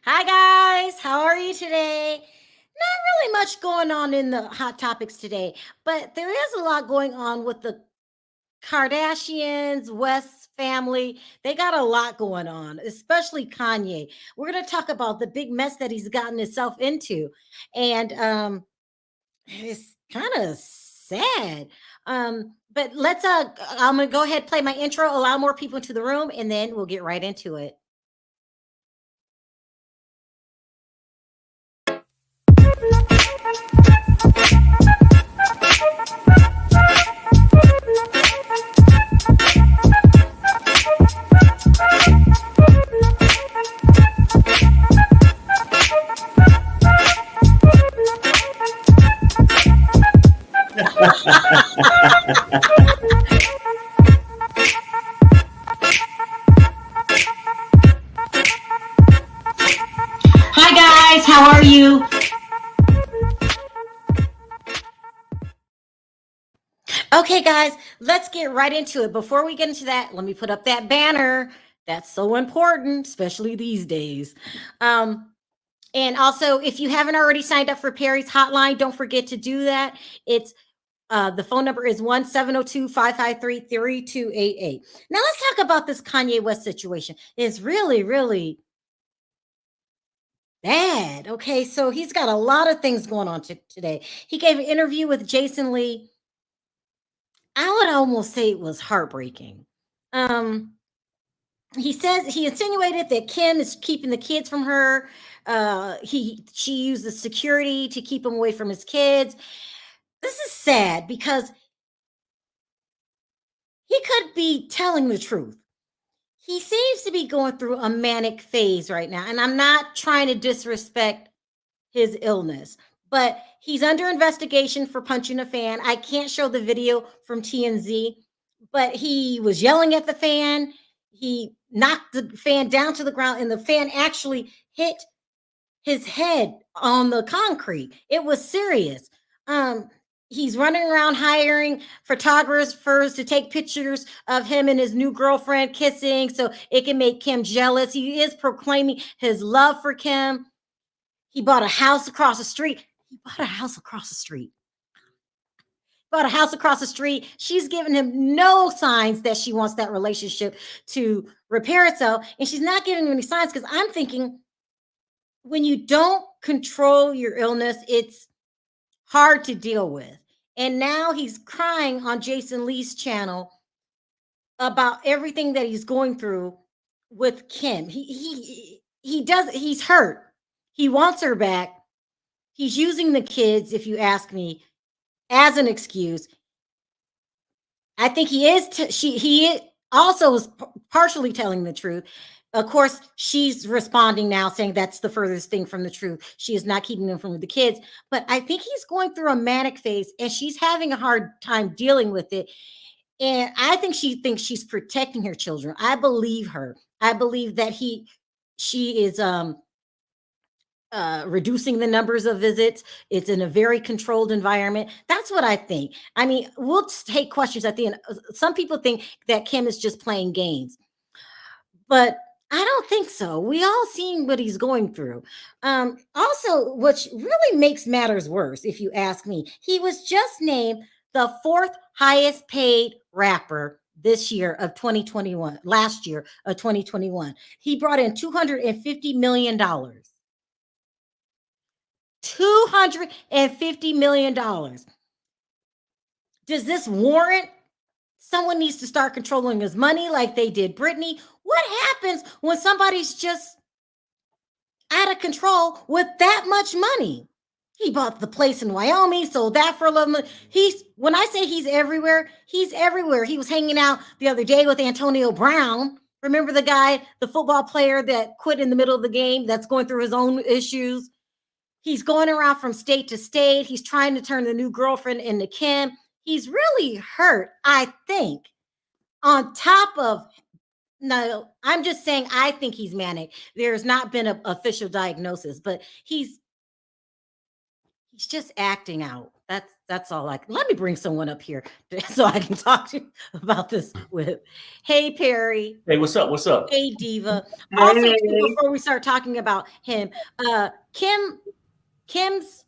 Hi, guys. How are you today? Not really much going on in the hot topics today, but there is a lot going on with the Kardashians, West family. They got a lot going on, especially Kanye. We're going to talk about the big mess that he's gotten himself into. And it's kind of sad. But I'm going to go ahead, play my intro, allow more people into the room, and then we'll get right into it. Hi, guys. How are you? Okay, guys, let's get right into it. Before we get into that, let me put up that banner. That's so important, especially these days. Um, and also, if you haven't already signed up for Perry's hotline, don't forget to do that. It's the phone number is 1-702-553-3288. Now let's talk about this Kanye West situation. It's really, really bad. Okay, so he's got a lot of things going on today. He gave an interview with Jason Lee. I would almost say it was heartbreaking. Um, he says he insinuated that Kim is keeping the kids from her. She uses security to keep him away from his kids. This is sad because he could be telling the truth. He seems to be going through a manic phase right now, and I'm not trying to disrespect his illness, but he's under investigation for punching a fan. I can't show the video from TNZ, but he was yelling at the fan. He knocked the fan down to the ground, and the fan actually hit his head on the concrete. It was serious. Um, he's running around hiring photographers to take pictures of him and his new girlfriend kissing so it can make Kim jealous. He is proclaiming his love for Kim. He bought a house across the street. He bought a house across the street. Bought a house across the street. She's giving him no signs that she wants that relationship to repair itself. And she's not giving him any signs because I'm thinking when you don't control your illness, it's hard to deal with. And now he's crying on Jason Lee's channel about everything that he's going through with Kim. He's hurt. He wants her back. He's using the kids, if you ask me, as an excuse. I think he is. He also is partially telling the truth. Of course, she's responding now, saying that's the furthest thing from the truth. She is not keeping them from the kids. But I think he's going through a manic phase, and she's having a hard time dealing with it. And I think she thinks she's protecting her children. I believe her. I believe that she is reducing the numbers of visits. It's in a very controlled environment. That's what I think. I mean, we'll take questions at the end. Some people think that Kim is just playing games, but I don't think so. We all seen what he's going through. Also, what really makes matters worse, if you ask me, he was just named the fourth highest paid rapper this year of 2021, last year of 2021. He brought in $250 million. $250 million. Does this warrant someone needs to start controlling his money like they did Britney? What happens when somebody's just out of control with that much money? He bought the place in Wyoming, sold that for a little money. When I say he's everywhere, he's everywhere. He was hanging out the other day with Antonio Brown. Remember the guy, the football player that quit in the middle of the game that's going through his own issues? He's going around from state to state. He's trying to turn the new girlfriend into Kim. He's really hurt, I think. On top of, no, I'm just saying, I think he's manic. There's not been an official diagnosis, but he's just acting out. That's all. Like, let me bring someone up here so I can talk to you about this with. Hey, Perry. Hey, what's up? What's up? Hey, Diva. Also, too, Hey. before we start talking about him, Kim's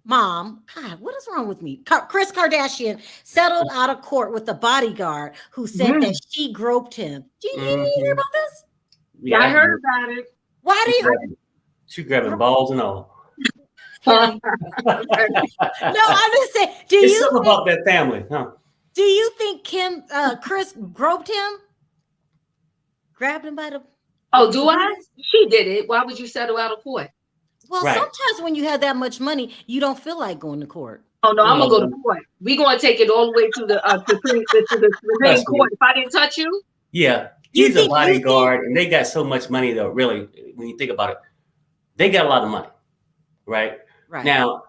mom, God, what is wrong with me? Kris Kardashian settled out of court with the bodyguard who said that she groped him. Do you hear about this? Yeah, I heard about it. Why do you? She grabbing balls and all. No, I'm just saying. It's something about that family, huh? Do you think Kris groped him? Grabbed him by the. Oh, do I? She did it. Why would you settle out of court? Well, sometimes when you have that much money, you don't feel like going to court. Oh no, I'm gonna go to court. We're gonna take it all the way to the Supreme Court. If I didn't touch you, yeah, he's a bodyguard, and they got so much money though. Really, when you think about it, they got a lot of money, right? Right now,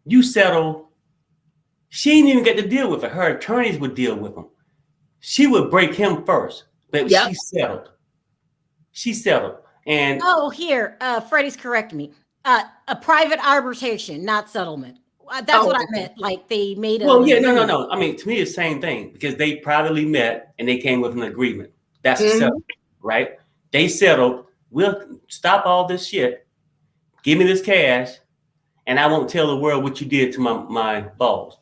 you settle. She didn't even get to deal with it. Her attorneys would deal with him. She would break him first, but she settled. She settled. And here, Freddie's correcting me. A private arbitration, not settlement. That's what I meant. Like they made a. Well, yeah, no. I mean, to me, it's the same thing because they privately met and they came with an agreement. That's a settlement, right? They settled. We'll stop all this shit. Give me this cash, and I won't tell the world what you did to my balls.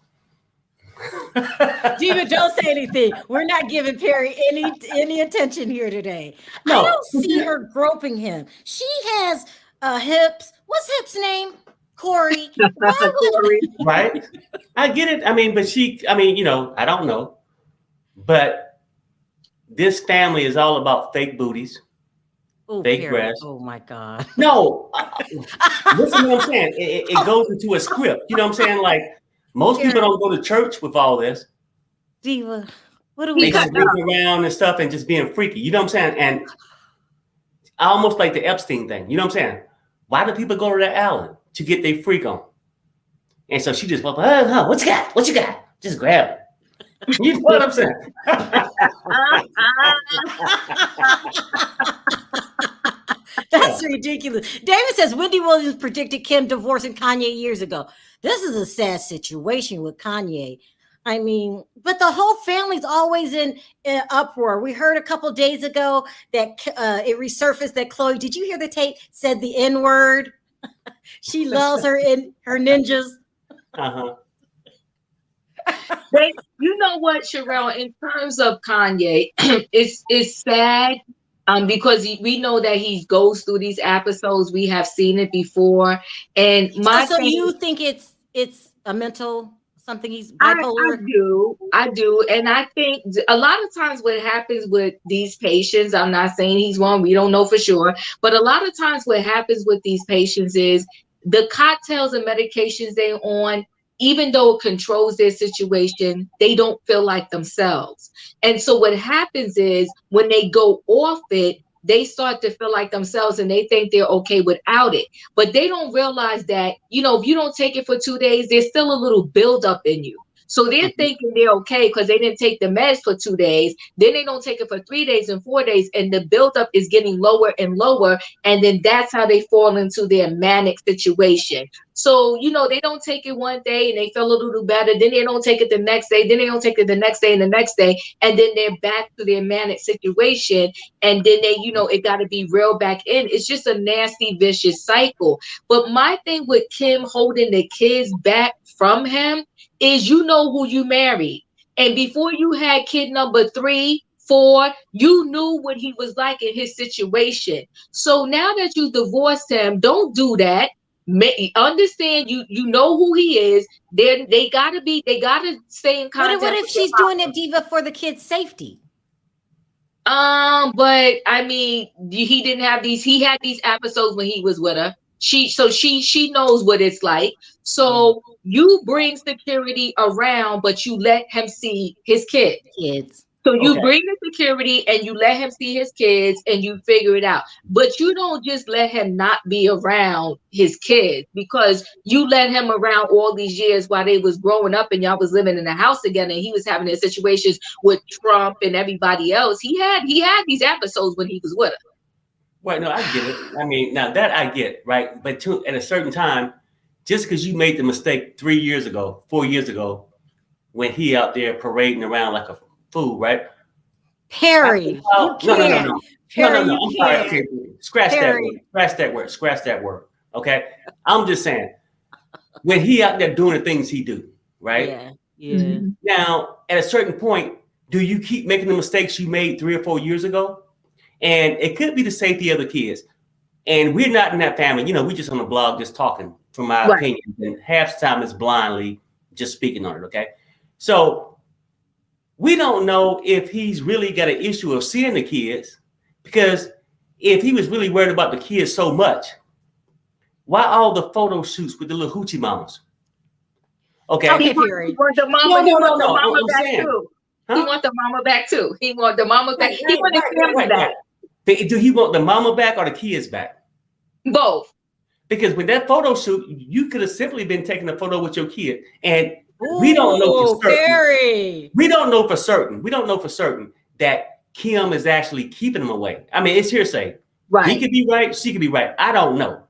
Diva, don't say anything. We're not giving Perry any attention here today. No. I don't see her groping him. She has hips. What's hips' name? Corey. Right? I get it. I mean, I don't know. But this family is all about fake booties. Fake breasts. Oh my God. No. Listen to what I'm saying. It goes into a script. You know what I'm saying? Like, most people don't go to church with all this. Diva, what do we They just walking around and stuff and just being freaky. You know what I'm saying? And almost like the Epstein thing. You know what I'm saying? Why do people go to that island to get their freak on? And so she just went, what you got? What you got? Just grab it. You know what I'm saying? That's ridiculous. David says Wendy Williams predicted Kim divorcing Kanye years ago. This is a sad situation with Kanye. I mean, but the whole family's always in uproar. We heard a couple days ago that it resurfaced that Khloe, did you hear the tape, said the N-word? She loves her ninjas. Uh-huh. You know what, Sherelle, in terms of Kanye, it's sad because we know that he goes through these episodes. We have seen it before. And you think it's a mental something he's bipolar? I do. And I think a lot of times what happens with these patients, I'm not saying he's one, we don't know for sure, but a lot of times what happens with these patients is the cocktails and medications they're on, even though it controls their situation, they don't feel like themselves. And so what happens is when they go off it, they start to feel like themselves and they think they're okay without it. But they don't realize that, if you don't take it for 2 days, there's still a little buildup in you. So they're thinking they're okay because they didn't take the meds for 2 days. Then they don't take it for 3 days and 4 days. And the buildup is getting lower and lower. And then that's how they fall into their manic situation. So, they don't take it one day and they feel a little better. Then they don't take it the next day. Then they don't take it the next day and the next day. And then they're back to their manic situation. And then they, it got to be reeled back in. It's just a nasty, vicious cycle. But my thing with Kim holding the kids back from him is who you married. And before you had kid number 3, 4, you knew what he was like in his situation. So now that you divorced him, don't do that. Understand you know who he is. They gotta stay in contact. What if she's doing it, Diva, for the kids' safety? But I mean, he didn't have these. He had these episodes when he was with her. She knows what it's like. So you bring security around, but you let him see his kids. So you bring the security and you let him see his kids and you figure it out. But you don't just let him not be around his kids because you let him around all these years while they was growing up and y'all was living in a house together and he was having these situations with Trump and everybody else. He had these episodes when he was with her. Right, no, I get it. I mean, now that I get, right? But at a certain time, just because you made the mistake 3 years ago, 4 years ago, when he out there parading around like a fool, right? Perry, you No, no, no, can't. no. Perry, No. you I'm sorry. can't. Okay. Scratch that Perry. word. Scratch that word. Okay. I'm just saying, when he out there doing the things he do, right? Yeah. Now, at a certain point, do you keep making the mistakes you made 3 or 4 years ago? And it could be the safety of the kids. And we're not in that family. You know, we just on the blog just talking from my opinion. And half the time is blindly just speaking on it. Okay. So we don't know if he's really got an issue of seeing the kids, because if he was really worried about the kids so much, why all the photo shoots with the little hoochie mamas? Okay. Okay, Perry. He want the mama. No. He want the mama I'm back saying, too. huh? He want the mama back too. He want the mama back. He want the family back. Do he want the mama back or the kids back? Both. Because with that photo shoot, you could have simply been taking a photo with your kid, and we don't know for certain. Perry. We don't know for certain that Kim is actually keeping him away. I mean, it's hearsay. Right. He could be right. She could be right. I don't know.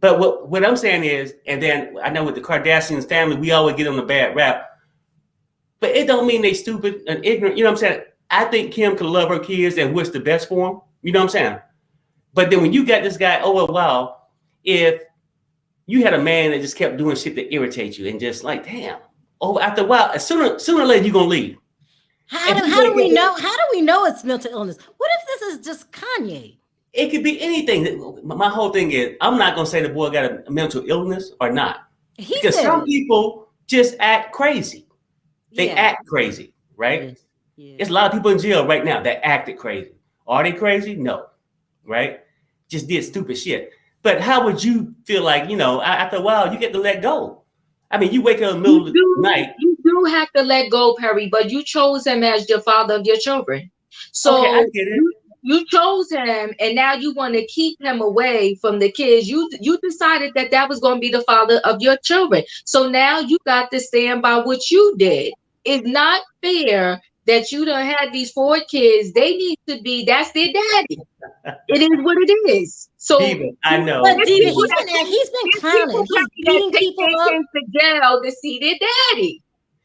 But what I'm saying is, and then I know with the Kardashians family, we always get on the bad rap. But it don't mean they stupid and ignorant. You know what I'm saying? I think Kim can love her kids and wish the best for them. You know what I'm saying? But then when you got this guy, oh, wow, if you had a man that just kept doing shit that irritates you and just like, damn, after a while, sooner or later, you're going to leave. How do we know? How do we know it's mental illness? What if this is just Kanye? It could be anything. My whole thing is, I'm not going to say the boy got a mental illness or not. Because some people just act crazy. They act crazy, right? Yes. There's a lot of people in jail right now that acted crazy. Are they crazy? No, right? Just did stupid shit. But how would you feel like, you know, after a while, you get to let go? I mean, you wake up in the middle of the night. You do have to let go, Perry, but you chose him as your father of your children. So okay, I get it. You chose him, and now you want to keep him away from the kids. You decided that was going to be the father of your children. So now you got to stand by what you did. It's not fair that you done had these 4 kids. They need to be, that's their daddy. It is what it is. So Diva, I know. But Diva, he's been clowning. He's beating people up. They take to jail to see their daddy.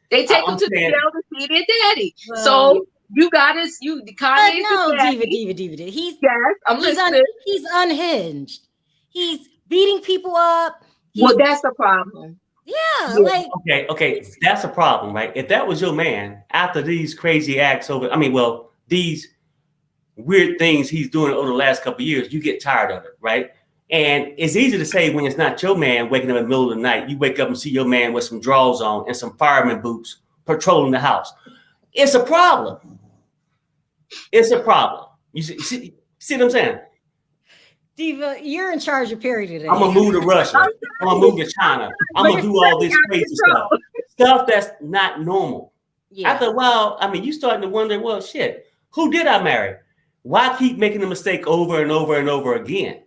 They take them to jail to see their daddy. Well, so you got us. Kanye. No, Diva. I'm listening. He's unhinged. He's beating people up. Well, that's the problem. Yeah, like okay, that's a problem, right? If that was your man after these crazy acts these weird things he's doing over the last couple of years, you get tired of it, right? And it's easy to say when it's not your man waking up in the middle of the night, you wake up and see your man with some drawers on and some fireman boots patrolling the house. It's a problem. It's a problem. You see what I'm saying? Diva, you're in charge of Perry today. I'm gonna move to Russia. I'm gonna move to China. I'm gonna do all this crazy stuff that's not normal. Yeah. After a while, I mean, you starting to wonder, well, shit, who did I marry? Why keep making the mistake over and over and over again?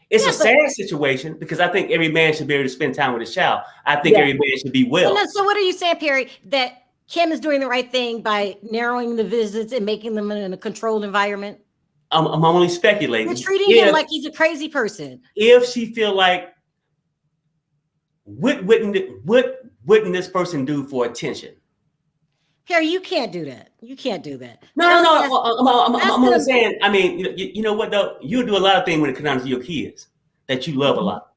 It's a sad situation because I think every man should be able to spend time with his child. I think every man should be well. So what are you saying, Perry? That Kim is doing the right thing by narrowing the visits and making them in a controlled environment? I'm only speculating. You're treating him like he's a crazy person. If she feel like, what wouldn't this person do for attention? Perry, you can't do that. You can't do that. No. I'm only saying. I mean, you know what though? You do a lot of things when it comes to your kids that you love a lot.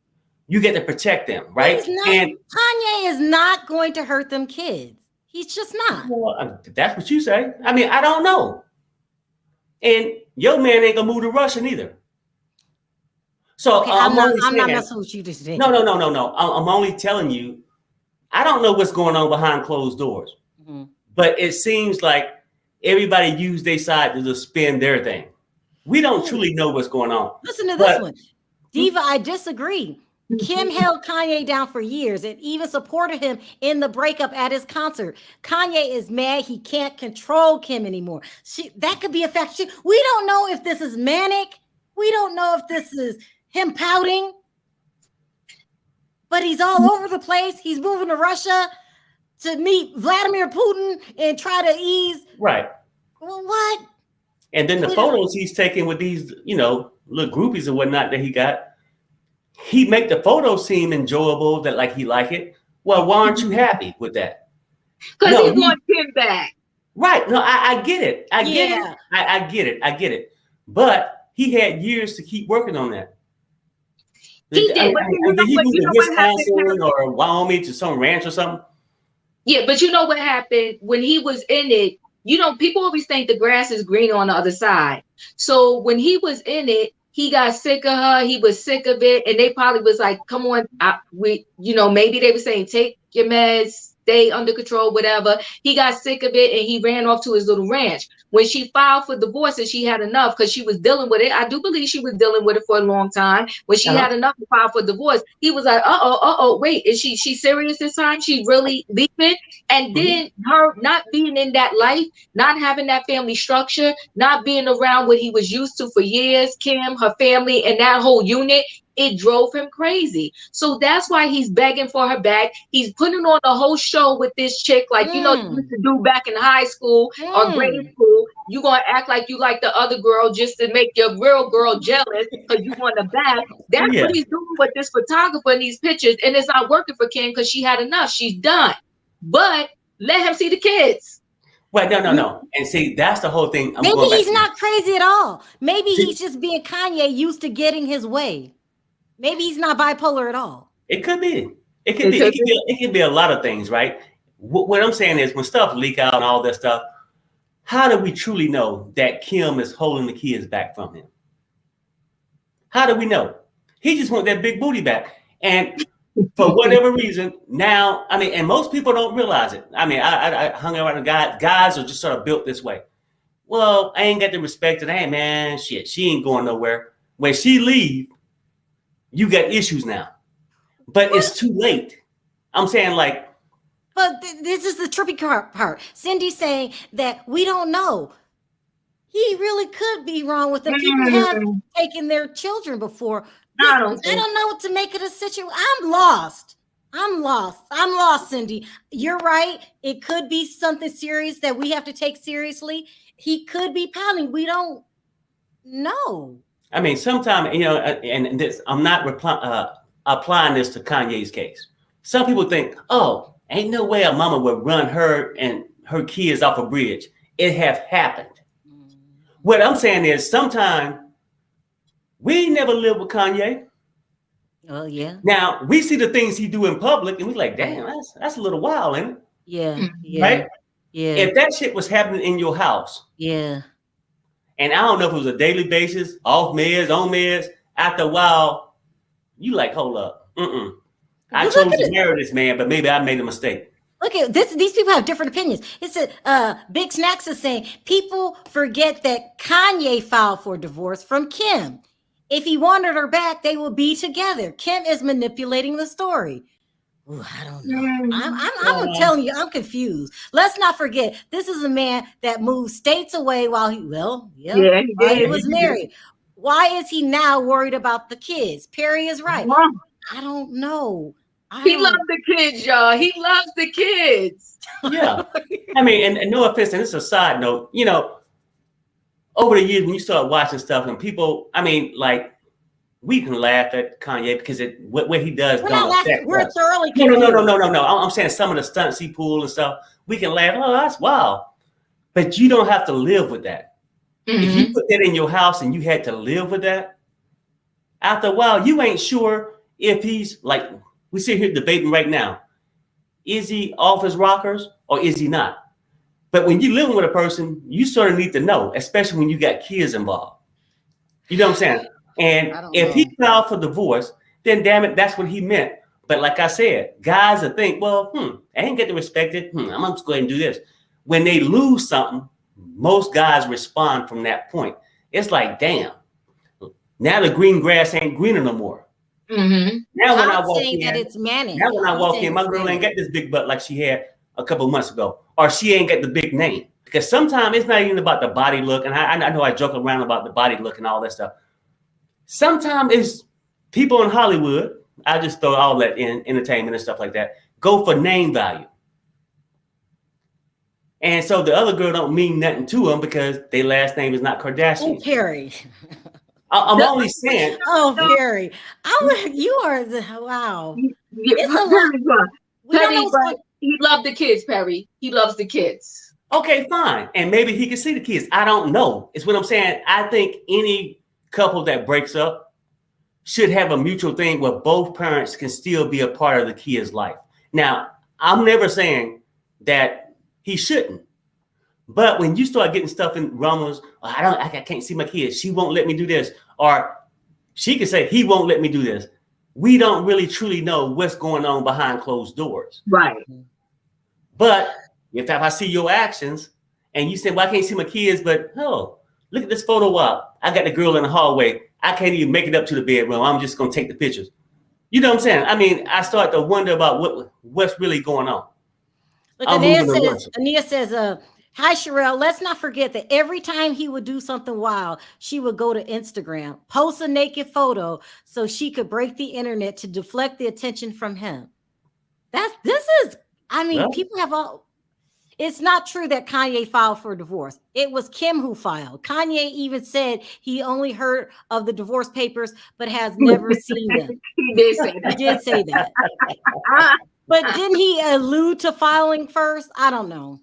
You get to protect them, right? And Kanye is not going to hurt them kids. He's just not. Well, that's what you say. I mean, I don't know. And your man ain't gonna move to Russia neither. So okay, I'm not messing with you today. No. I'm only telling you. I don't know what's going on behind closed doors, but it seems like everybody used their side to just spin their thing. We don't truly know what's going on. Listen to this one, Diva. I disagree. Kim held Kanye down for years and even supported him in the breakup at his concert. Kanye is mad he can't control Kim anymore. That could be a fact. We don't know if this is manic. We don't know if this is him pouting. But he's all over the place. He's moving to Russia to meet Vladimir Putin and try to ease. Right. Well, what? And then the photos he's taking with these, little groupies and whatnot that he got. he make the photo seem enjoyable, that like he like it. Well, why aren't you happy with that? Because No, he wants him back. right. No, I get it. I get Yeah. it. I get it. I get it. But he had years to keep working on that. He did, but you Did know he what? move You to know what happened? Wisconsin or Wyoming to some ranch or something? Yeah, but you know what happened when he was in it? You know, people always think the grass is greener on the other side. So when he was in it, he got sick of her. He was sick of it, and they probably was like, "Come on, maybe they were saying take your meds, stay under control, whatever." He got sick of it, and he ran off to his little ranch. When she filed for divorce and she had enough because she was dealing with it, I do believe she was dealing with it for a long time. When she Uh-huh. had enough to file for divorce, he was like, wait, is she serious this time? She really leaving? And Mhm. then her not being in that life, not having that family structure, not being around what he was used to for years, Kim, her family, and that whole unit, it drove him crazy. So that's why he's begging for her back. He's putting on a whole show with this chick, like you used to do back in high school or grade school. You gonna act like you like the other girl just to make your real girl jealous because you want her back. That's Yeah. what he's doing with this photographer in these pictures, and it's not working for Kim because she had enough. She's done. But let him see the kids. Well, no. And see, that's the whole thing. I'm Maybe going back he's to. not crazy at all. Maybe See, he's just being Kanye, used to getting his way. Maybe he's not bipolar at all. it could be. It could be. It could be a lot of things, right? What I'm saying is, when stuff leak out and all that stuff, how do we truly know that Kim is holding the kids back from him? How do we know? He just want that big booty back, and for whatever reason, now, I mean, and most people don't realize it. I mean, I hung around with guys are just sort of built this way. Well, I ain't got the respect of, hey man, shit, she ain't going nowhere. When she leave, you got issues now. But it's too late. I'm saying, like, But this is the trippy part. Cindy's saying that we don't know. He really could be wrong with them. People have taken their children before. I don't know what to make of the situation. I'm lost, Cindy. You're right. It could be something serious that we have to take seriously. He could be pouting. We don't know. I mean, sometimes, and this, I'm not applying this to Kanye's case. Some people think, oh, ain't no way a mama would run her and her kids off a bridge. It have happened. What I'm saying is, sometimes we never lived with Kanye. Oh yeah. Now we see the things he do in public, and we like, damn, that's a little wild, ain't it? Yeah. Right? Yeah. If that shit was happening in your house, yeah. and I don't know if it was a daily basis, off meds, on meds, after a while, you like, hold up, I chose to marry this man, but maybe I made a mistake. Look at this. These people have different opinions. It's Big Snacks is saying people forget that Kanye filed for divorce from Kim. If he wanted her back, they will be together. Kim is manipulating the story. Ooh, I don't know. I'm telling you, I'm confused. Let's not forget, this is a man that moved states away while he was married. Why is he now worried about the kids? Perry is right. I don't know. He loves the kids, y'all. He loves the kids. Yeah. I mean, and no offense, and it's a side note, over the years when you start watching stuff and people, I mean, like, we can laugh at Kanye because what he does don't affect us. We're thoroughly confused. No. I'm saying some of the stunts he pulled and stuff, we can laugh, oh, that's wild. But you don't have to live with that. Mm-hmm. If you put that in your house and you had to live with that, after a while, you ain't sure if he's like, we sit here debating right now. Is he off his rockers or is he not? But when you're living with a person, you sort of need to know, especially when you got kids involved. You know what I'm saying? And if he filed for divorce, then damn it, that's what he meant. But like I said, guys will think, well, I ain't get to respect it. I'm just going to do this. When they lose something, most guys respond from that point. It's like, damn, now the green grass ain't greener no more. Mm-hmm. Now when I walk in, now when I walk in, my girl ain't got this big butt like she had a couple of months ago, or she ain't got the big name. Because sometimes it's not even about the body look, and I know I joke around about the body look and all that stuff. Sometimes it's people in Hollywood. I just throw all that in entertainment and stuff like that. Go for name value, and so the other girl don't mean nothing to them because their last name is not Kardashian. Oh, Perry. I'm only saying. Oh, Perry, you are wow. It's a lot. We don't know Perry, what's but going. he loved the kids, Perry. He loves the kids. Okay, fine. And maybe he can see the kids. I don't know. It's what I'm saying. I think any couple that breaks up should have a mutual thing where both parents can still be a part of the kid's life. Now, I'm never saying that he shouldn't. But when you start getting stuff in rumors, I can't see my kids. She won't let me do this. Or she can say, he won't let me do this. We don't really truly know what's going on behind closed doors. Right. But if I see your actions and you say, well, I can't see my kids, but oh, look at this photo op. I got the girl in the hallway. I can't even make it up to the bedroom. I'm just going to take the pictures. You know what I'm saying? I mean, I start to wonder about what's really going on. Look, Ania says, hi, Sherelle. Let's not forget that every time he would do something wild, she would go to Instagram, post a naked photo so she could break the internet to deflect the attention from him. People have all. It's not true that Kanye filed for divorce. It was Kim who filed. Kanye even said he only heard of the divorce papers, but has never seen them. He did say that. He did say that. But didn't he allude to filing first? I don't know.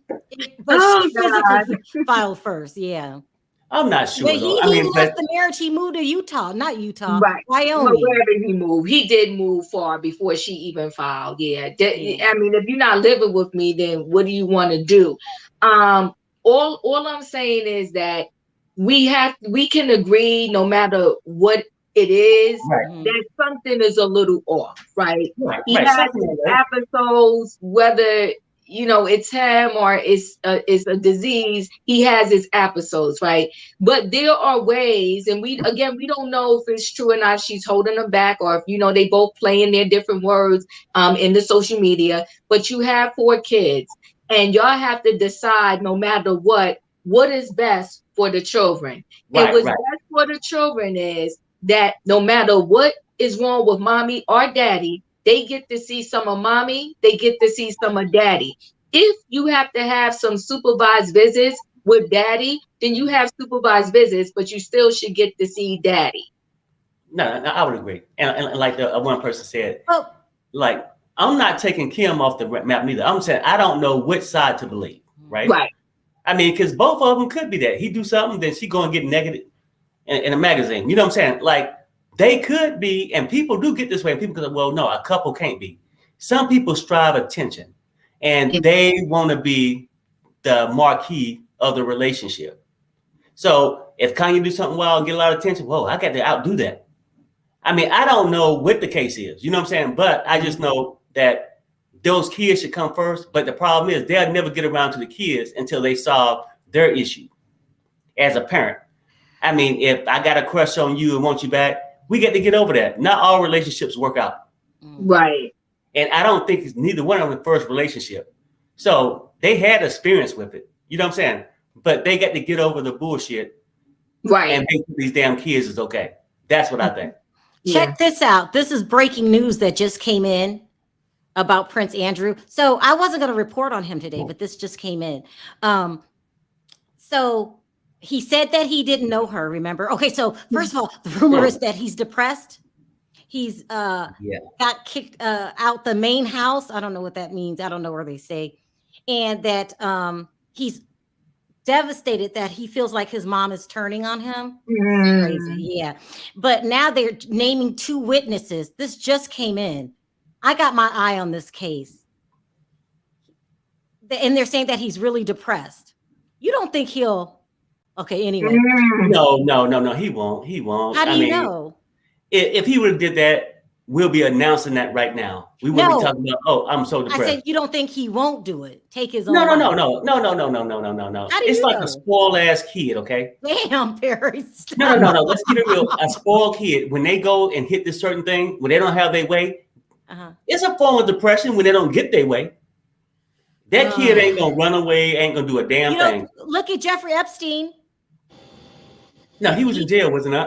But she physically filed first, yeah. I'm not sure. But he left the marriage. He moved to Utah, not Utah, right. Wyoming. Wherever he moved, he did move far before she even filed. Yeah. I mean, if you're not living with me, then what do you want to do? All I'm saying is that we can agree, no matter what it is, that something is a little off, right? He has his episodes, whether it's him or it's a disease. He has his episodes, right? But there are ways, and we don't know if it's true or not. She's holding him back, or if they both playing their different words in the social media. But you have 4 kids, and y'all have to decide, no matter what is best for the children. And what's best for the children is that no matter what is wrong with mommy or daddy, they get to see some of mommy, they get to see some of daddy. If you have to have some supervised visits with daddy, then you have supervised visits, but you still should get to see daddy. No, I would agree. And like the one person said, like, I'm not taking Kim off the map neither. I'm saying I don't know which side to believe, right? Right. I mean, because both of them could be that. He do something, then she go and get negative in a magazine. You know what I'm saying? Like, they could be, and people do get this way. And people go, well, no, a couple can't be. Some people strive attention, and they want to be the marquee of the relationship. So if Kanye do something wild and get a lot of attention, whoa, I got to outdo that. I mean, I don't know what the case is. You know what I'm saying? But I just know that those kids should come first. But the problem is they'll never get around to the kids until they solve their issue as a parent. I mean, if I got a crush on you and want you back, we get to get over that. Not all relationships work out. Right. And I don't think it's neither one of them the first relationship. So they had experience with it. You know what I'm saying? But they got to get over the bullshit. Right. And make these damn kids is okay. That's what I think. Check this out. This is breaking news that just came in about Prince Andrew. So I wasn't going to report on him today, but this just came in. So he said that he didn't know her, remember? Okay, so first of all, the rumor is that he's depressed. He's got kicked out the main house. I don't know what that means. I don't know where they say. And that he's devastated that he feels like his mom is turning on him. Crazy, yeah. But now they're naming 2 witnesses. This just came in. I got my eye on this case. And they're saying that he's really depressed. You don't think he'll... Okay, anyway. No, he won't. How do you know? If he would have did that, we'll be announcing that right now. We wouldn't be talking about, oh, I'm so depressed. I said you don't think he won't do it. Take his own. No. How do It's you like know? a spoiled ass kid, okay? Damn, Perry. No. Let's get it real. A spoiled kid, when they go and hit this certain thing, when they don't have their way, it's a form of depression when they don't get their way. That kid ain't gonna run away, ain't gonna do a damn thing. Look at Jeffrey Epstein. No, he was in jail, wasn't he?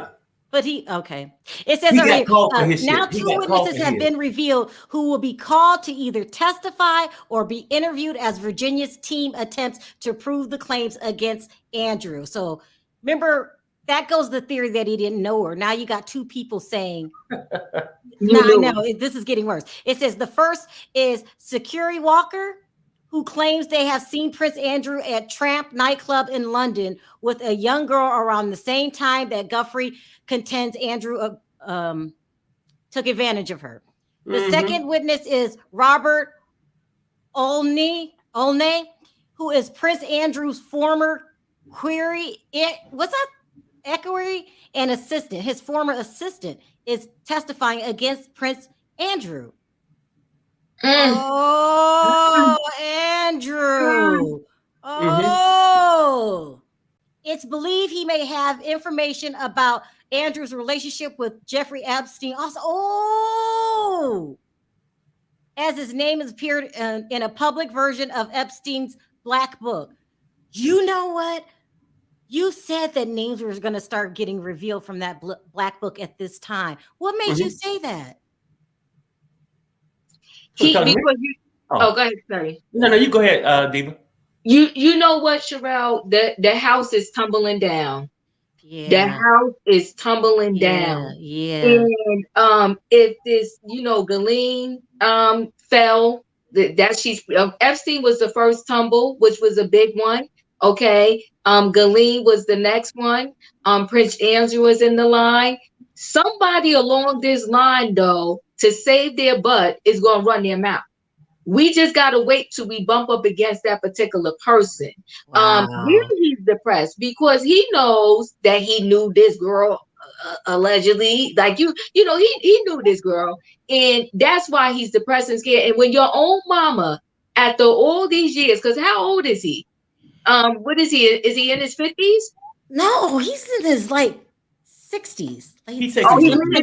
But it says right here, now 2 witnesses have been revealed who will be called to either testify or be interviewed as Virginia's team attempts to prove the claims against Andrew. So remember that goes the theory that he didn't know her. Now you got two people saying, You I know. know this is getting worse. It says the first is Security Walker, who claims they have seen Prince Andrew at Tramp nightclub in London with a young girl around the same time that Guthrie contends Andrew took advantage of her. The second witness is Robert Olney, who is Prince Andrew's former equerry and assistant. His former assistant is testifying against Prince Andrew. Oh, Andrew. Oh. It's believed he may have information about Andrew's relationship with Jeffrey Epstein. Also, as his name has appeared in a public version of Epstein's Black Book. You know what? You said that names were going to start getting revealed from that Black Book at this time. What made you say that? Go ahead, sorry. No, you go ahead, Diva. You know what, Sherelle? The house is tumbling down. Yeah. The house is tumbling down. Yeah. And if this, Ghislaine fell, Epstein was the first tumble, which was a big one. Okay. Ghislaine was the next one. Prince Andrew was in the line. Somebody along this line, though, to save their butt is going to run their mouth. We just got to wait till we bump up against that particular person. Wow. He's depressed because he knows that he knew this girl allegedly. Like, he knew this girl. And that's why he's depressed and scared. And when your own mama, after all these years, because how old is he? What is he? Is he in his 50s? No, he's in his 60s. He's in his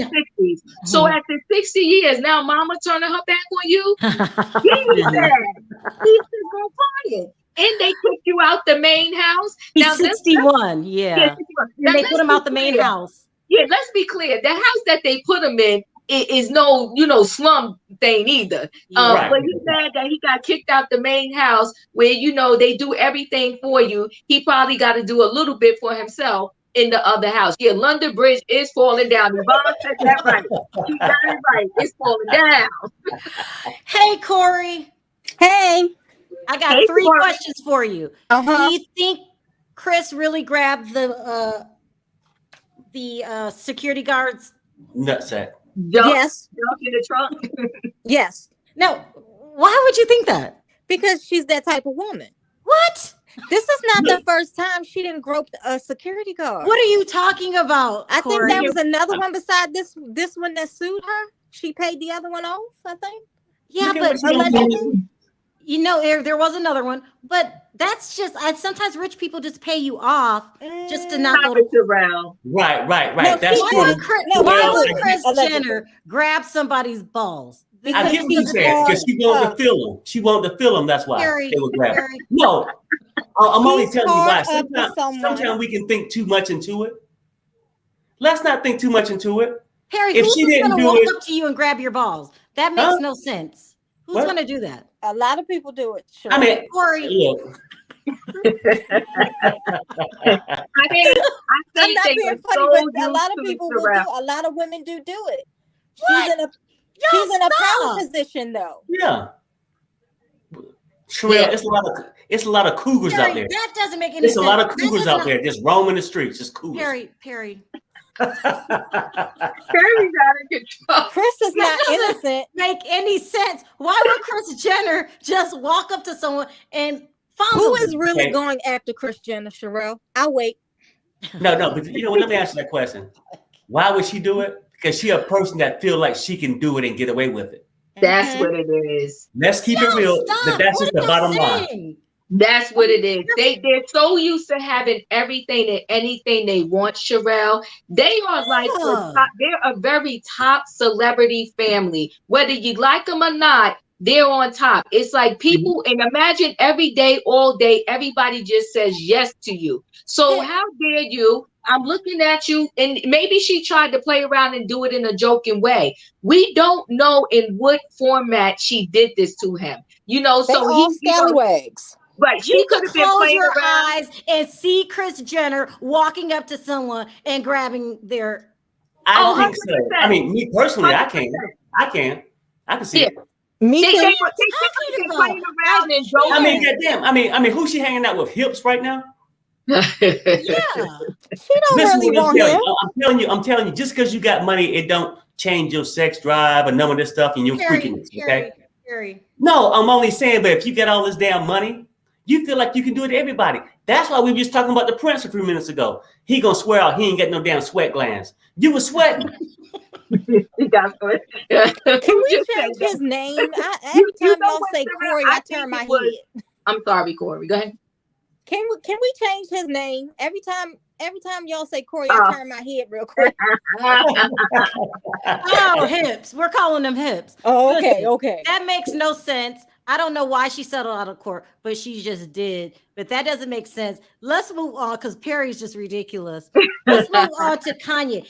60s. So after 60 years, now mama turning her back on you? He's sad. He's just going quiet. And they kicked you out the main house. He's 61, yeah. Now, they put him out the main house. Yeah, let's be clear. The house that they put him in is no, slum thing either. Right. But he said that he got kicked out the main house where, they do everything for you. He probably got to do a little bit for himself in the other house. Yeah, London Bridge is falling down. Yvonne said that right. She got it right. It's falling down. Hey, Corey. Hey. I got three questions for you. Do you think Chris really grabbed the security guard's nutsack? Yes. Jump in the trunk? Yes. No. Why would you think that? Because she's that type of woman. What? This is not the first time she didn't grope a security guard. What are you talking about, I Corey? think there was another one beside this one that sued her. She paid the other one off, I think. Yeah, but allegedly, there was another one. But that's just sometimes rich people just pay you off just to not go to around. Right. No, That's why would Kris Jenner grab somebody's balls? I get what you said, because she wanted to feel them. She wanted to feel them. That's why they would grab her. No, I'm only telling you why. Sometimes we can think too much into it. Let's not think too much into it. Harry, who's going to walk up to you and grab your balls? That makes no sense. Who's going to do that? A lot of people do it. Sure. I mean, Corey. Look. I think I'm not being funny, but a lot of people will do. A lot of women do it. She's in a power position, though. Yeah. Sherelle, it's a lot of cougars Perry, out there. That doesn't make any sense. There's a lot of cougars out there just roaming the streets, just cougars. Perry. Perry's out of control. Chris is not innocent. Make any sense? Why would Kris Jenner just walk up to someone and who is really going after Kris Jenner, Sherelle? I'll wait. No, but let me ask you that question. Why would she do it? Because she a person that feel like she can do it and get away with it. That's what it is. Let's keep it real. But that's just the bottom line. That's what it is. They're so used to having everything and anything they want, Sherelle. They are they're a very top celebrity family. Whether you like them or not, they're on top. It's like people, and imagine every day, all day, everybody just says yes to you. So how dare you? I'm looking at you, and maybe she tried to play around and do it in a joking way. We don't know in what format she did this to him. So he's scallywags. But she You could can have been close playing your around. eyes and see Kris Jenner walking up to someone and grabbing their. I think 100%. so. I mean, me personally, 100%. I can see Yeah. it. Me She too. could have been playing around and I mean, joking. goddamn. I mean, who's she hanging out with? Hips right now? Yeah. She don't Listen really to what want him. I'm telling you, just because you got money, it don't change your sex drive or none of this stuff and your freakiness. Okay. Carrie. No, I'm only saying, but if you get all this damn money, you feel like you can do it to everybody. That's why we were just talking about the Prince a few minutes ago. He gonna swear out he ain't got no damn sweat glands. You were sweating. He got sweat. Can we change his name? Every time y'all say Corey, I turn my head. I'm sorry, Corey. Go ahead. Can we change his name? Every time y'all say Corey, I turn my head real quick. Oh, hips. We're calling them hips. Oh, okay, Listen, okay. That makes no sense. I don't know why she settled out of court, but she just did. But that doesn't make sense. Let's move on because Perry's just ridiculous. Let's move on to Kanye.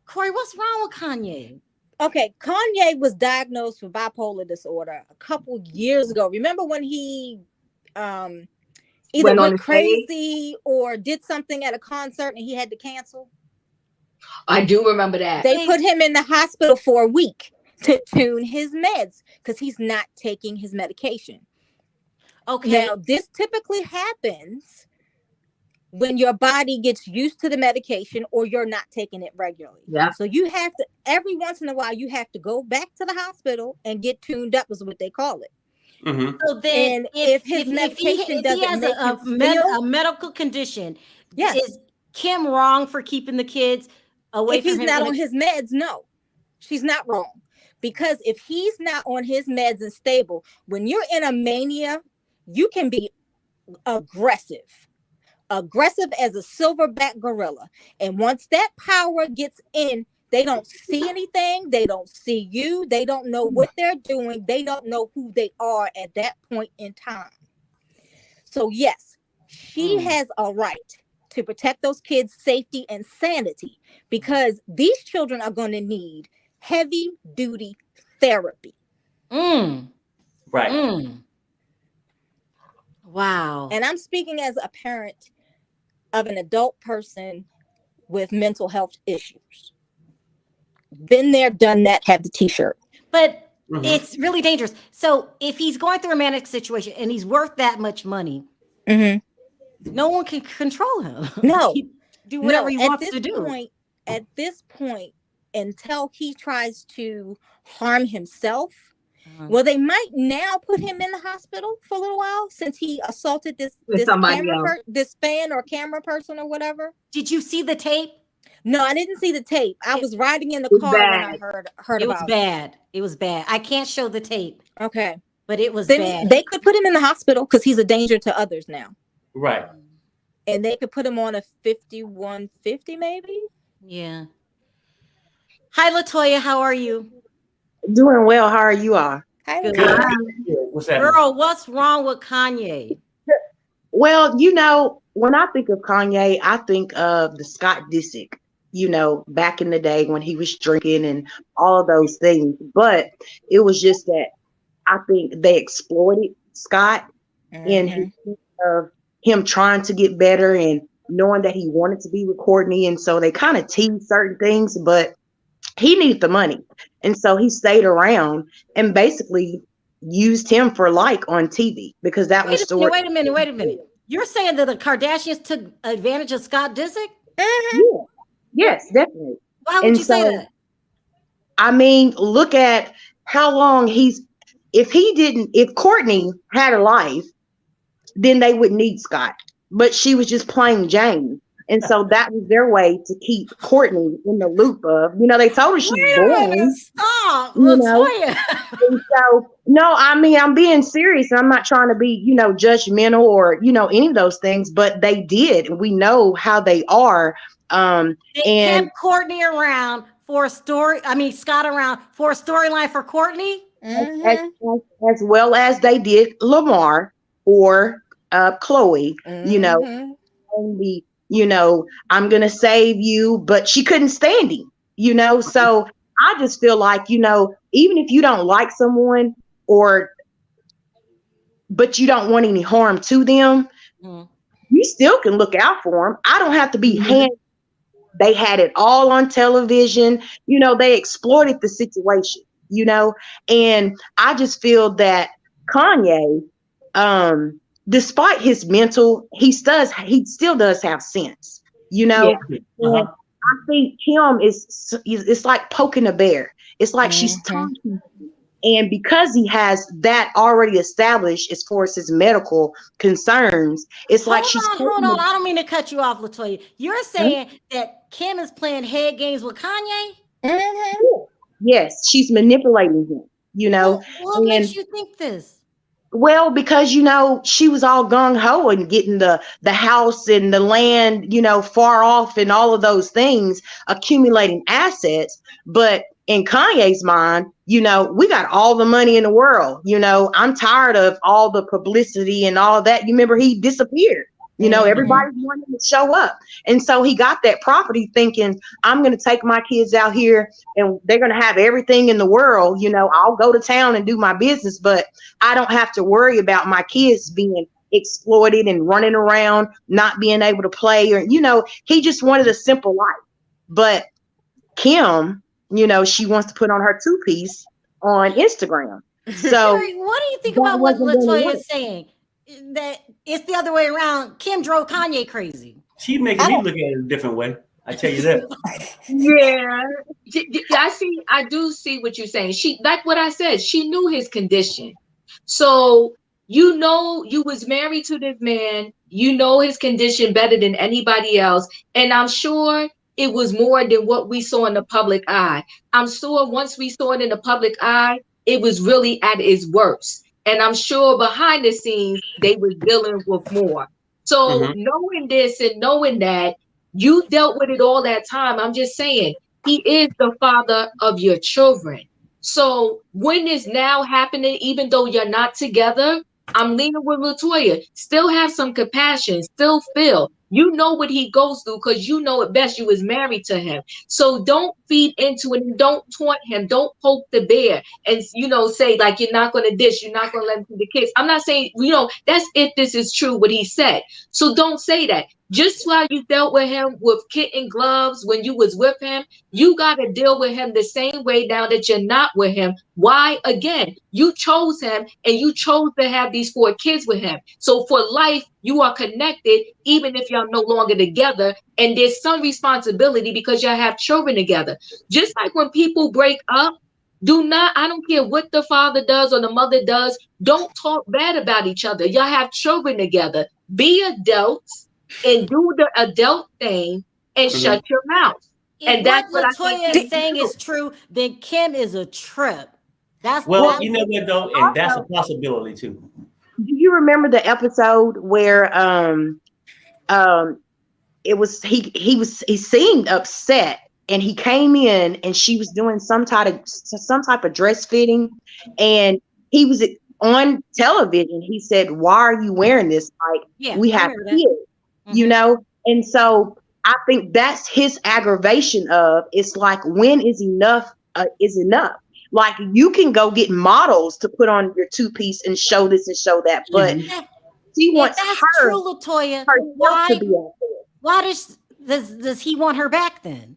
Corey, what's wrong with Kanye? Okay, Kanye was diagnosed with bipolar disorder a couple years ago. Remember when he either went crazy or did something at a concert and he had to cancel? I do remember that. They put him in the hospital for a week to tune his meds because he's not taking his medication. Okay. Now, this typically happens when your body gets used to the medication or you're not taking it regularly. Yeah. So you have to, every once in a while, you have to go back to the hospital and get tuned up, is what they call it. Mm-hmm. So then, if his medication doesn't make a medical condition, yes, is Kim wrong for keeping the kids away from him? If he's not on his meds, no, she's not wrong. Because if he's not on his meds and stable, when you're in a mania, you can be aggressive as a silverback gorilla. And once that power gets in, they don't see anything. They don't see you. They don't know what they're doing. They don't know who they are at that point in time. So yes, she has a right to protect those kids' safety and sanity, because these children are going to need heavy duty therapy. Right. Wow. And I'm speaking as a parent of an adult person with mental health issues. Been there, done that, have the t-shirt. But it's really dangerous. So if he's going through a manic situation and he's worth that much money, no one can control him. No. Do whatever he wants to do. At this point, until he tries to harm himself, well, they might now put him in the hospital for a little while since he assaulted this fan or camera person or whatever. Did you see the tape? No, I didn't see the tape. I was riding in the car when I heard about it. It was bad. It was bad. I can't show the tape. Okay. But it was bad. They could put him in the hospital because he's a danger to others now. Right. And they could put him on a 5150 maybe. Yeah. Hi, Latoya. How are you? Doing well. How are you all? Hi, what's that? Girl, what's wrong with Kanye? Well, you know, when I think of Kanye, I think of the Scott Disick, you know, back in the day when he was drinking and all of those things. But it was just that I think they exploited Scott in him trying to get better and knowing that he wanted to be with Courtney. And so they kind of teased certain things, but he needed the money. And so he stayed around and basically used him for on TV because that was story. Wait a minute. You're saying that the Kardashians took advantage of Scott Disick? Yeah. Yes, definitely. Why would you say that? I mean, look at how long if Courtney had a life, then they would need Scott. But she was just playing Jane. And so that was their way to keep Courtney in the loop of, you know, they told her she's born. Stop, you know? And so, no, I mean, I'm being serious. And I'm not trying to be, you know, judgmental or, you know, any of those things, but they did. We know how they are. They kept Courtney around for a story. I mean, Scott around for a storyline for Courtney. As well as they did Lamar or Chloe, you know, only, you know, I'm going to save you, but she couldn't stand him, you know? So I just feel like, you know, even if you don't like someone or but you don't want any harm to them, you still can look out for them. I don't have to be hand. They had it all on television. You know, they exploited the situation, you know, and I just feel that Kanye, despite his mental, he still does have sense, you know. And I think Kim it's like poking a bear. It's like she's talking. And because he has that already established as far as his medical concerns, it's like she's hold on. I don't mean to cut you off, Latoya. You're saying that Kim is playing head games with Kanye? Yes, she's manipulating him, you know. What makes you think this? Well, because, you know, she was all gung-ho and getting the house and the land, you know, far off and all of those things, accumulating assets. But in Kanye's mind, you know, we got all the money in the world. You know, I'm tired of all the publicity and all of that. You remember he disappeared. You know, everybody's wanting to show up. And so he got that property thinking, I'm going to take my kids out here and they're going to have everything in the world. You know, I'll go to town and do my business, but I don't have to worry about my kids being exploited and running around, not being able to play. Or, you know, he just wanted a simple life. But Kim, you know, she wants to put on her two-piece on Instagram. So what do you think about what Latoya is saying? That it's the other way around. Kim drove Kanye crazy. She's making me look at it a different way. I tell you that. I do see what you're saying. She, like what I said, she knew his condition. So, you know, you was married to this man, you know his condition better than anybody else. And I'm sure it was more than what we saw in the public eye. I'm sure once we saw it in the public eye, it was really at its worst. And I'm sure behind the scenes, they were dealing with more. So knowing this and knowing that, you dealt with it all that time. I'm just saying, he is the father of your children. So when it's now happening, even though you're not together, I'm leaning with Latoya. Still have some compassion, still feel. You know what he goes through because you know it best. You was married to him. So don't feed into it and don't taunt him. Don't poke the bear and, you know, say like, you're not going to dish. You're not going to let him see the kids. I'm not saying, you know, that's if this is true, what he said. So don't say that. Just while you dealt with him with kitten gloves when you was with him, you got to deal with him the same way now that you're not with him. Why? Again, you chose him and you chose to have these 4 kids with him. So for life, you are connected, even if y'all no longer together. And there's some responsibility because y'all have children together. Just like when people break up, I don't care what the father does or the mother does, don't talk bad about each other. Y'all have children together. Be adults and do the adult thing and shut your mouth. And that's what Latoya is saying is true. Then Kim is a trip. You know what though, and that's a possibility too. Do you remember the episode where it was he seemed upset and he came in and she was doing some type of dress fitting and he was on television. He said, "Why are you wearing this? Like we have kids." You know? And so I think that's his aggravation of, it's like, when is enough is enough? Like, you can go get models to put on your two-piece and show this and show that, but she wants her, true, Latoya. Why to be out there. Why does he want her back then?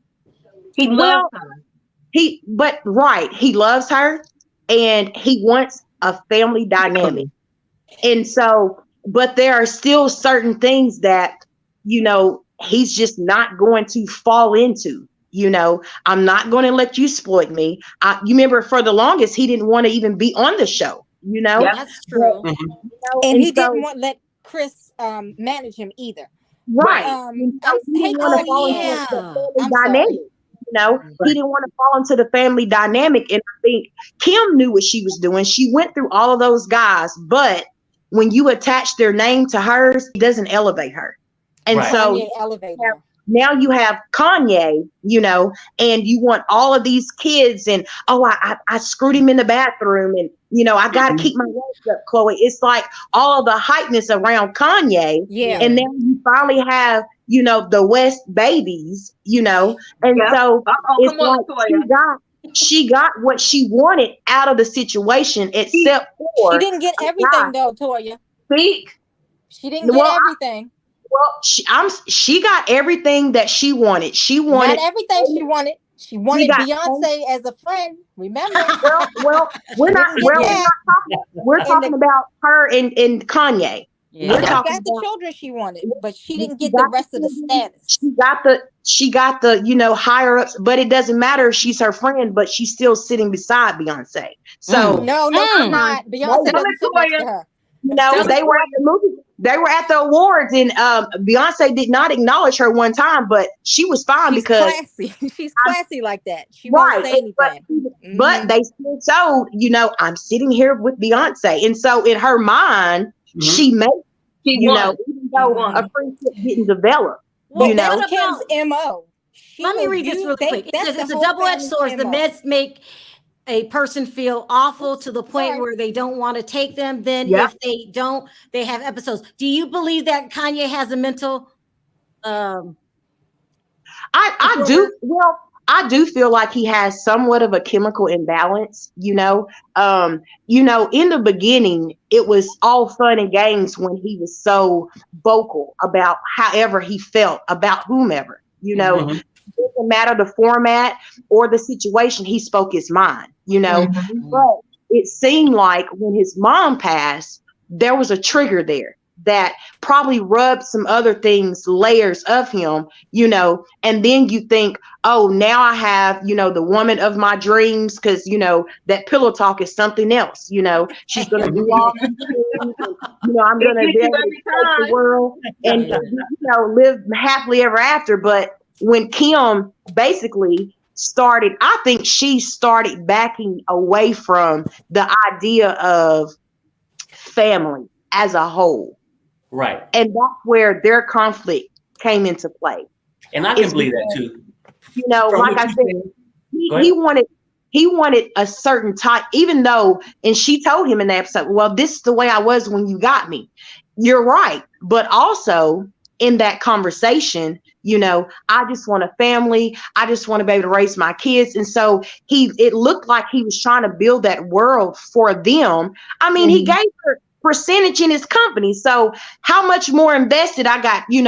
He loves her. He loves her and he wants a family dynamic. And so, but there are still certain things that, you know, he's just not going to fall into. You know, I'm not going to let you exploit me. You remember for the longest, he didn't want to even be on the show, you know? Yeah, that's true. But, you know, and he didn't want to let Chris manage him either. Right. He didn't want to fall into the dynamic. You know, he didn't want to fall into the family dynamic. And I think Kim knew what she was doing. She went through all of those guys, but when you attach their name to hers, it doesn't elevate her. And so now you have Kanye, you know, and you want all of these kids and, I screwed him in the bathroom and, you know, I got to keep my legs up, Chloe. It's like all of the hypeness around Kanye. Yeah. And then you finally have, you know, the West babies, you know, and so it's like she got what she wanted out of the situation, except for she didn't get everything though, Toya. Speak. She didn't get everything. She got everything that she wanted. She wanted not everything she wanted. She wanted Beyonce as a friend. Remember? Well, we're talking about her and Kanye. Yeah. She got the children she wanted, but she didn't get the rest of the status. She got the higher ups, but it doesn't matter if she's her friend, but she's still sitting beside Beyonce. So no, she's not. Beyonce doesn't sit next to her. They were at the movie. They were at the awards, and Beyonce did not acknowledge her one time, but she was fine because classy. She's classy like that. She won't say anything. But they still showed, I'm sitting here with Beyonce, and so in her mind, she made, even though a friendship didn't develop. Well, Kim's MO. Let me read this real quick. It says it's a double-edged sword. The meds make a person feel awful to the point where they don't want to take them. Then if they don't, they have episodes. Do you believe that Kanye has a mental? I do. Well, I do feel like he has somewhat of a chemical imbalance. In the beginning, it was all fun and games when he was so vocal about however he felt about whomever. It doesn't matter the format or the situation, he spoke his mind, but it seemed like when his mom passed, there was a trigger there that probably rubbed some other things, layers of him, and then you think, oh, now I have, the woman of my dreams, because, that pillow talk is something else, she's going to do all these things, and, I'm going to be able to take the world and, live happily ever after. But when Kim basically started, I think she started backing away from the idea of family as a whole. Right. And that's where their conflict came into play. And I can believe that too. Like I said, he wanted a certain type, even though, and she told him in the episode, well, this is the way I was when you got me. You're right. But also in that conversation, I just want a family. I just want to be able to raise my kids. And so it looked like he was trying to build that world for them. I mean, he gave her percentage in his company. So how much more invested I got? You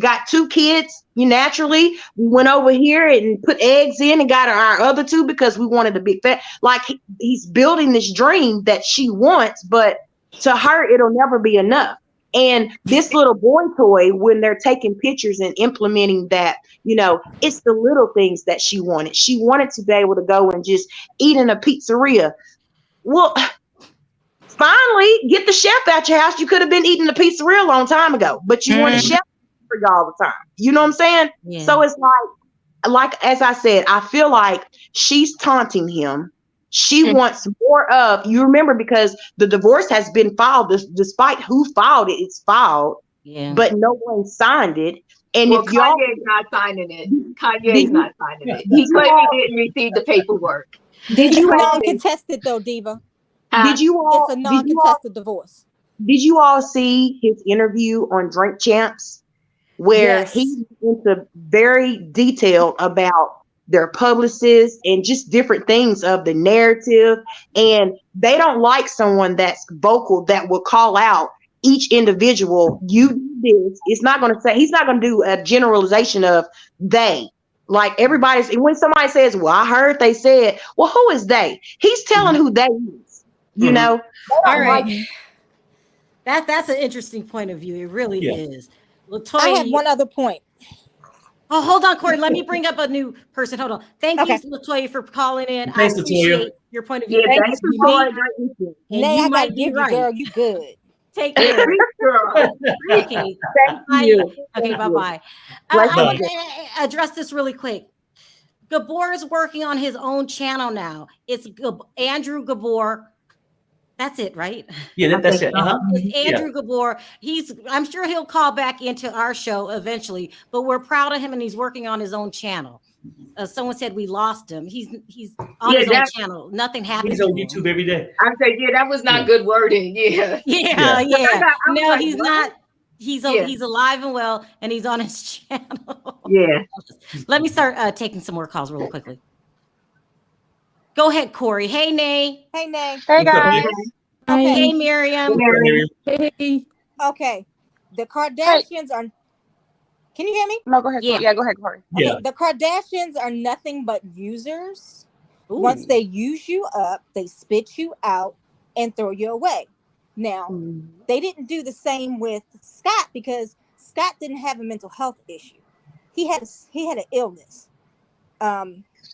got 2 kids. Naturally, we went over here and put eggs in and got our other 2 because we wanted a big family. Like he's building this dream that she wants, but to her, it'll never be enough. And this little boy toy, when they're taking pictures and implementing that, it's the little things that she wanted. She wanted to be able to go and just eat in a pizzeria. Well, finally, get the chef out your house. You could have been eating a pizzeria a long time ago, but you want a chef for you all the time. You know what I'm saying? Yeah. So it's like, as I said, I feel like she's taunting him. She wants more of, you remember, because the divorce has been filed, despite who filed it, it's filed, but no one signed it. And if Kanye's not signing it. Kanye's not signing it. He claimed he didn't receive the paperwork. Did you non-contested though, Diva? Did you all? It's a non-contested divorce. Did you all see his interview on Drink Champs, where he went into very detailed about their publicists and just different things of the narrative, and they don't like someone that's vocal that will call out each individual. You do this. It's not going to say, he's not going to do a generalization of they. Like everybody's, and when somebody says, well, I heard they said, well, who is they? He's telling who they is. All right. That's an interesting point of view. It really is. LaToya, I have one other point. Oh, hold on, Corey. Let me bring up a new person. Hold on. Thank you, LaToya, for calling in. Thanks, I appreciate your point of view. Yeah, thanks for calling. You might be right. Girl, you good. Take care. Okay. Thank you. Okay, bye-bye. I want to address this really quick. Gabor is working on his own channel now. It's Andrew Gabor. That's it, right? Yeah, that's it. It's Andrew Gabor. I'm sure he'll call back into our show eventually, but we're proud of him, and he's working on his own channel. Someone said we lost him. He's on his own channel. Nothing happened. He's on YouTube every day. I say, that was not good wording. Yeah. No, he's not. He's alive and well, and he's on his channel. Yeah. Let me start taking some more calls really quickly. Go ahead, Corey. Hey, Nay. Hey, Nay. Hey What's up, guys. Nay? Okay. Hey, Miriam. What's up, Miriam? Hey. Okay. The Kardashians are. Can you hear me? No, go ahead. Yeah. Yeah, go ahead, Corey. Okay. Yeah. The Kardashians are nothing but users. Ooh. Once they use you up, they spit you out and throw you away. Now, they didn't do the same with Scott because Scott didn't have a mental health issue. He had an illness,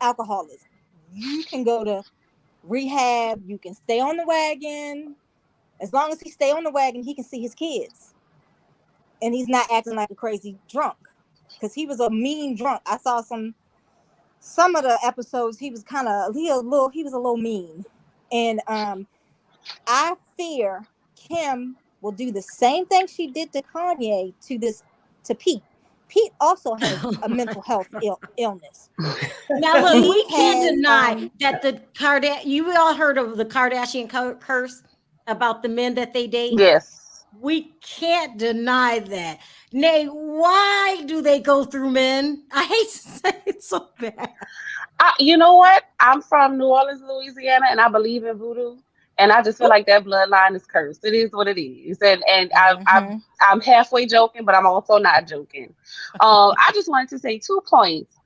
alcoholism. You can go to rehab. You can stay on the wagon. As long as he stay on the wagon, he can see his kids, and he's not acting like a crazy drunk. Because he was a mean drunk. I saw some of the episodes. He was a little mean, and I fear Kim will do the same thing she did to Kanye to Pete. Pete also has a mental health illness. Now look, we He can't has, deny that you all heard of the Kardashian curse about the men that they date. Yes. We can't deny that. Nay, why do they go through men? I hate to say it so bad. You know what? I'm from New Orleans, Louisiana, and I believe in voodoo. And I just feel like that bloodline is cursed. It is what it is. And I'm halfway joking, but I'm also not joking. I just wanted to say 2 points.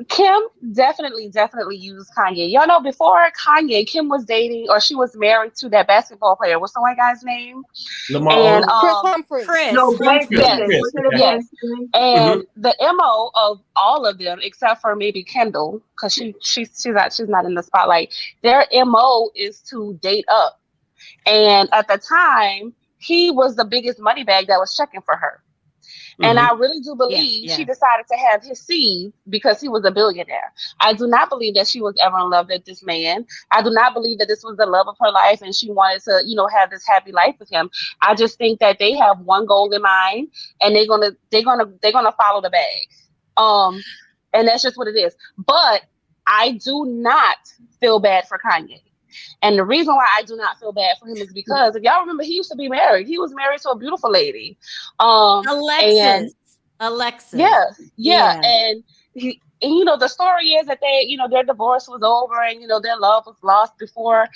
Kim definitely used Kanye. Y'all know before Kanye, Kim was dating, or she was married to that basketball player. What's the white guy's name? Lamar. And Chris Humphrey. No, Humphrey. Yes. And the MO of all of them, except for maybe Kendall, because she's not in the spotlight. Their MO is to date up, and at the time, he was the biggest money bag that was checking for her. And I really do believe she decided to have his seed because he was a billionaire. I do not believe that she was ever in love with this man. I do not believe that this was the love of her life and she wanted to, have this happy life with him. I just think that they have one goal in mind and they're gonna follow the bag. And that's just what it is. But I do not feel bad for Kanye. And the reason why I do not feel bad for him is because if y'all remember, he used to be married. He was married to a beautiful lady. Alexis. Yeah. And the story is that they, their divorce was over and, their love was lost before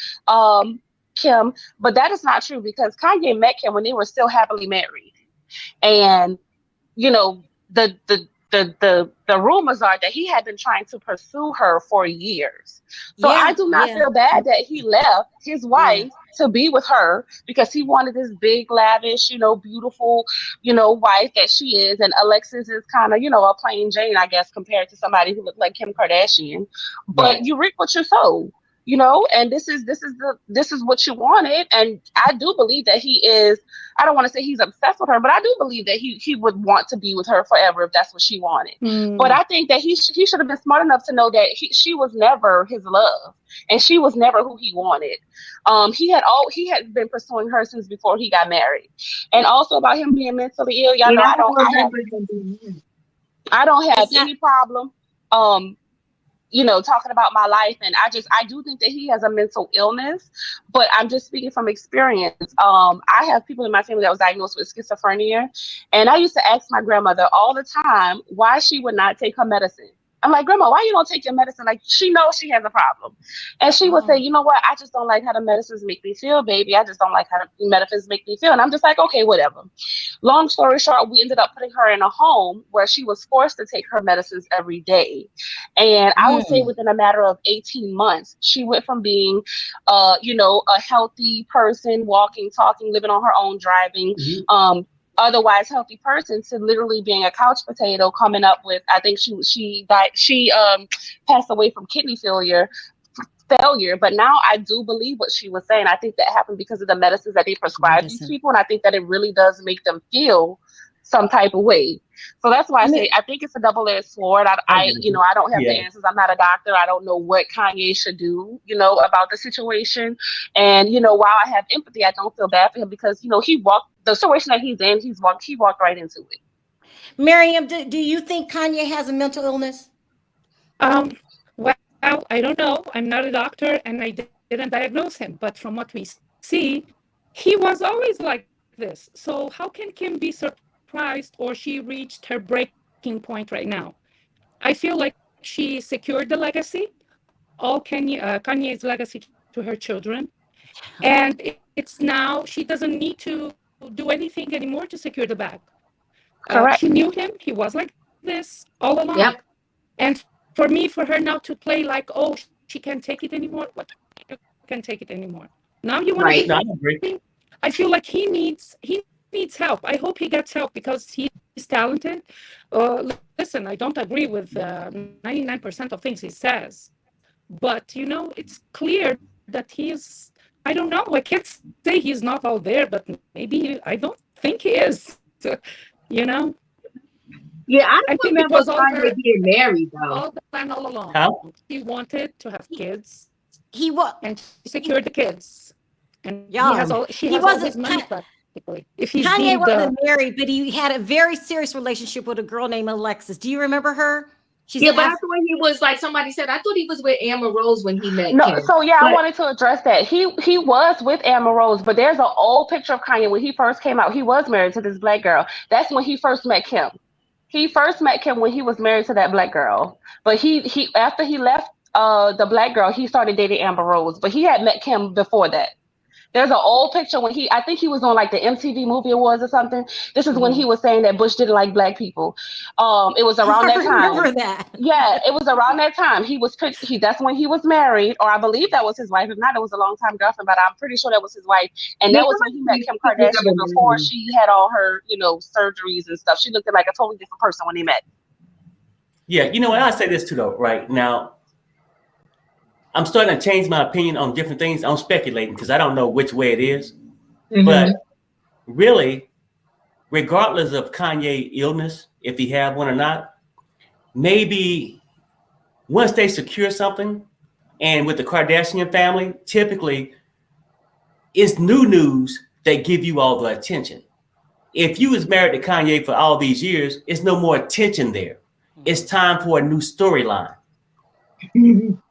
Kim. But that is not true because Kanye met Kim when they were still happily married. And, the rumors are that he had been trying to pursue her for years. So I do not feel bad that he left his wife to be with her because he wanted this big, lavish, beautiful, wife that she is. And Alexis is kind of, a plain Jane, I guess, compared to somebody who looked like Kim Kardashian. But you reap what you sow. And this is what you wanted. And I do believe that he is, I don't want to say he's obsessed with her, but I do believe that he would want to be with her forever if that's what she wanted. But I think that he should have been smart enough to know that she was never his love and she was never who he wanted. He had been pursuing her since before he got married. And also about him being mentally ill, y'all know I don't have any problem talking about my life. And I do think that he has a mental illness, but I'm just speaking from experience. I have people in my family that was diagnosed with schizophrenia. And I used to ask my grandmother all the time why she would not take her medicine. I'm like, Grandma, why you don't take your medicine? Like, she knows she has a problem. And she would say, you know what? I just don't like how the medicines make me feel, baby. I just don't like how the medicines make me feel. And I'm just like, okay, whatever. Long story short, we ended up putting her in a home where she was forced to take her medicines every day. And I would say within a matter of 18 months, she went from being, a healthy person, walking, talking, living on her own, driving, otherwise healthy person to literally being a couch potato, coming up with, I think she died, she passed away from kidney failure. But now I do believe what she was saying. I think that happened because of the medicines that they prescribe these people, and I think that it really does make them feel some type of way. So that's why I think it's a double-edged sword. I don't have the answers. I'm not a doctor. I don't know what Kanye should do, about the situation. And while I have empathy, I don't feel bad for him because he walked the situation that he's in. He walked right into it. Miriam, do you think Kanye has a mental illness? Well, I don't know. I'm not a doctor and I didn't diagnose him. But from what we see, he was always like this. So how can Kim be surprised or she reached her breaking point right now? I feel like she secured the legacy all Kanye's legacy to her children. And it's now she doesn't need to do anything anymore to secure the bag. Correct. She knew him. He was like this all along. Yep. And for her now to play like, oh, she can't take it anymore. What? You can't take it anymore. Now you want Right. to No, I be agree. I feel like he needs help. I hope he gets help because he's talented. Listen, I don't agree with 99% of things he says, but it's clear that he's. I don't know. I can't say he's not all there, but maybe I don't think he is. You know, Yeah, I I don't think it remember was all Kanye her, being married though. all the plan all along. Huh? He wanted to have kids, He was. and she secured the kids, and Yeah, she he has all wasn't- his money practically. If he's Kanye deemed wasn't married, but he had a very serious relationship with a girl named Alexis. Do you remember her? She's Yeah, an but I thought he was like somebody said. I thought he was with Amber Rose when he met No, Kim. so yeah, I But- wanted to address that. He was with Amber Rose, but there's an old picture of Kanye when he first came out. He was married to this black girl. That's when he first met Kim. He first met Kim when he was married to that black girl. But he after he left the black girl, he started dating Amber Rose. But he had met Kim before that. There's an old picture when I think he was on like the MTV Movie Awards or something. This is when he was saying that Bush didn't like black people. It was around that I time. remember that. Yeah, it was around that time. That's when he was married, or I believe that was his wife. If not, it was a long time girlfriend, but I'm pretty sure that was his wife. And Yeah, that was when he met Kim Kardashian before she had all her, surgeries and stuff. She looked like a totally different person when they met. Yeah, you know what? I say this too, though. Right now, I'm starting to change my opinion on different things. I'm speculating because I don't know which way it is. Mhm. But really, regardless of Kanye's illness, if he have one or not, maybe once they secure something, and with the Kardashian family, typically it's new news that give you all the attention. If you was married to Kanye for all these years, it's no more attention there. It's time for a new storyline.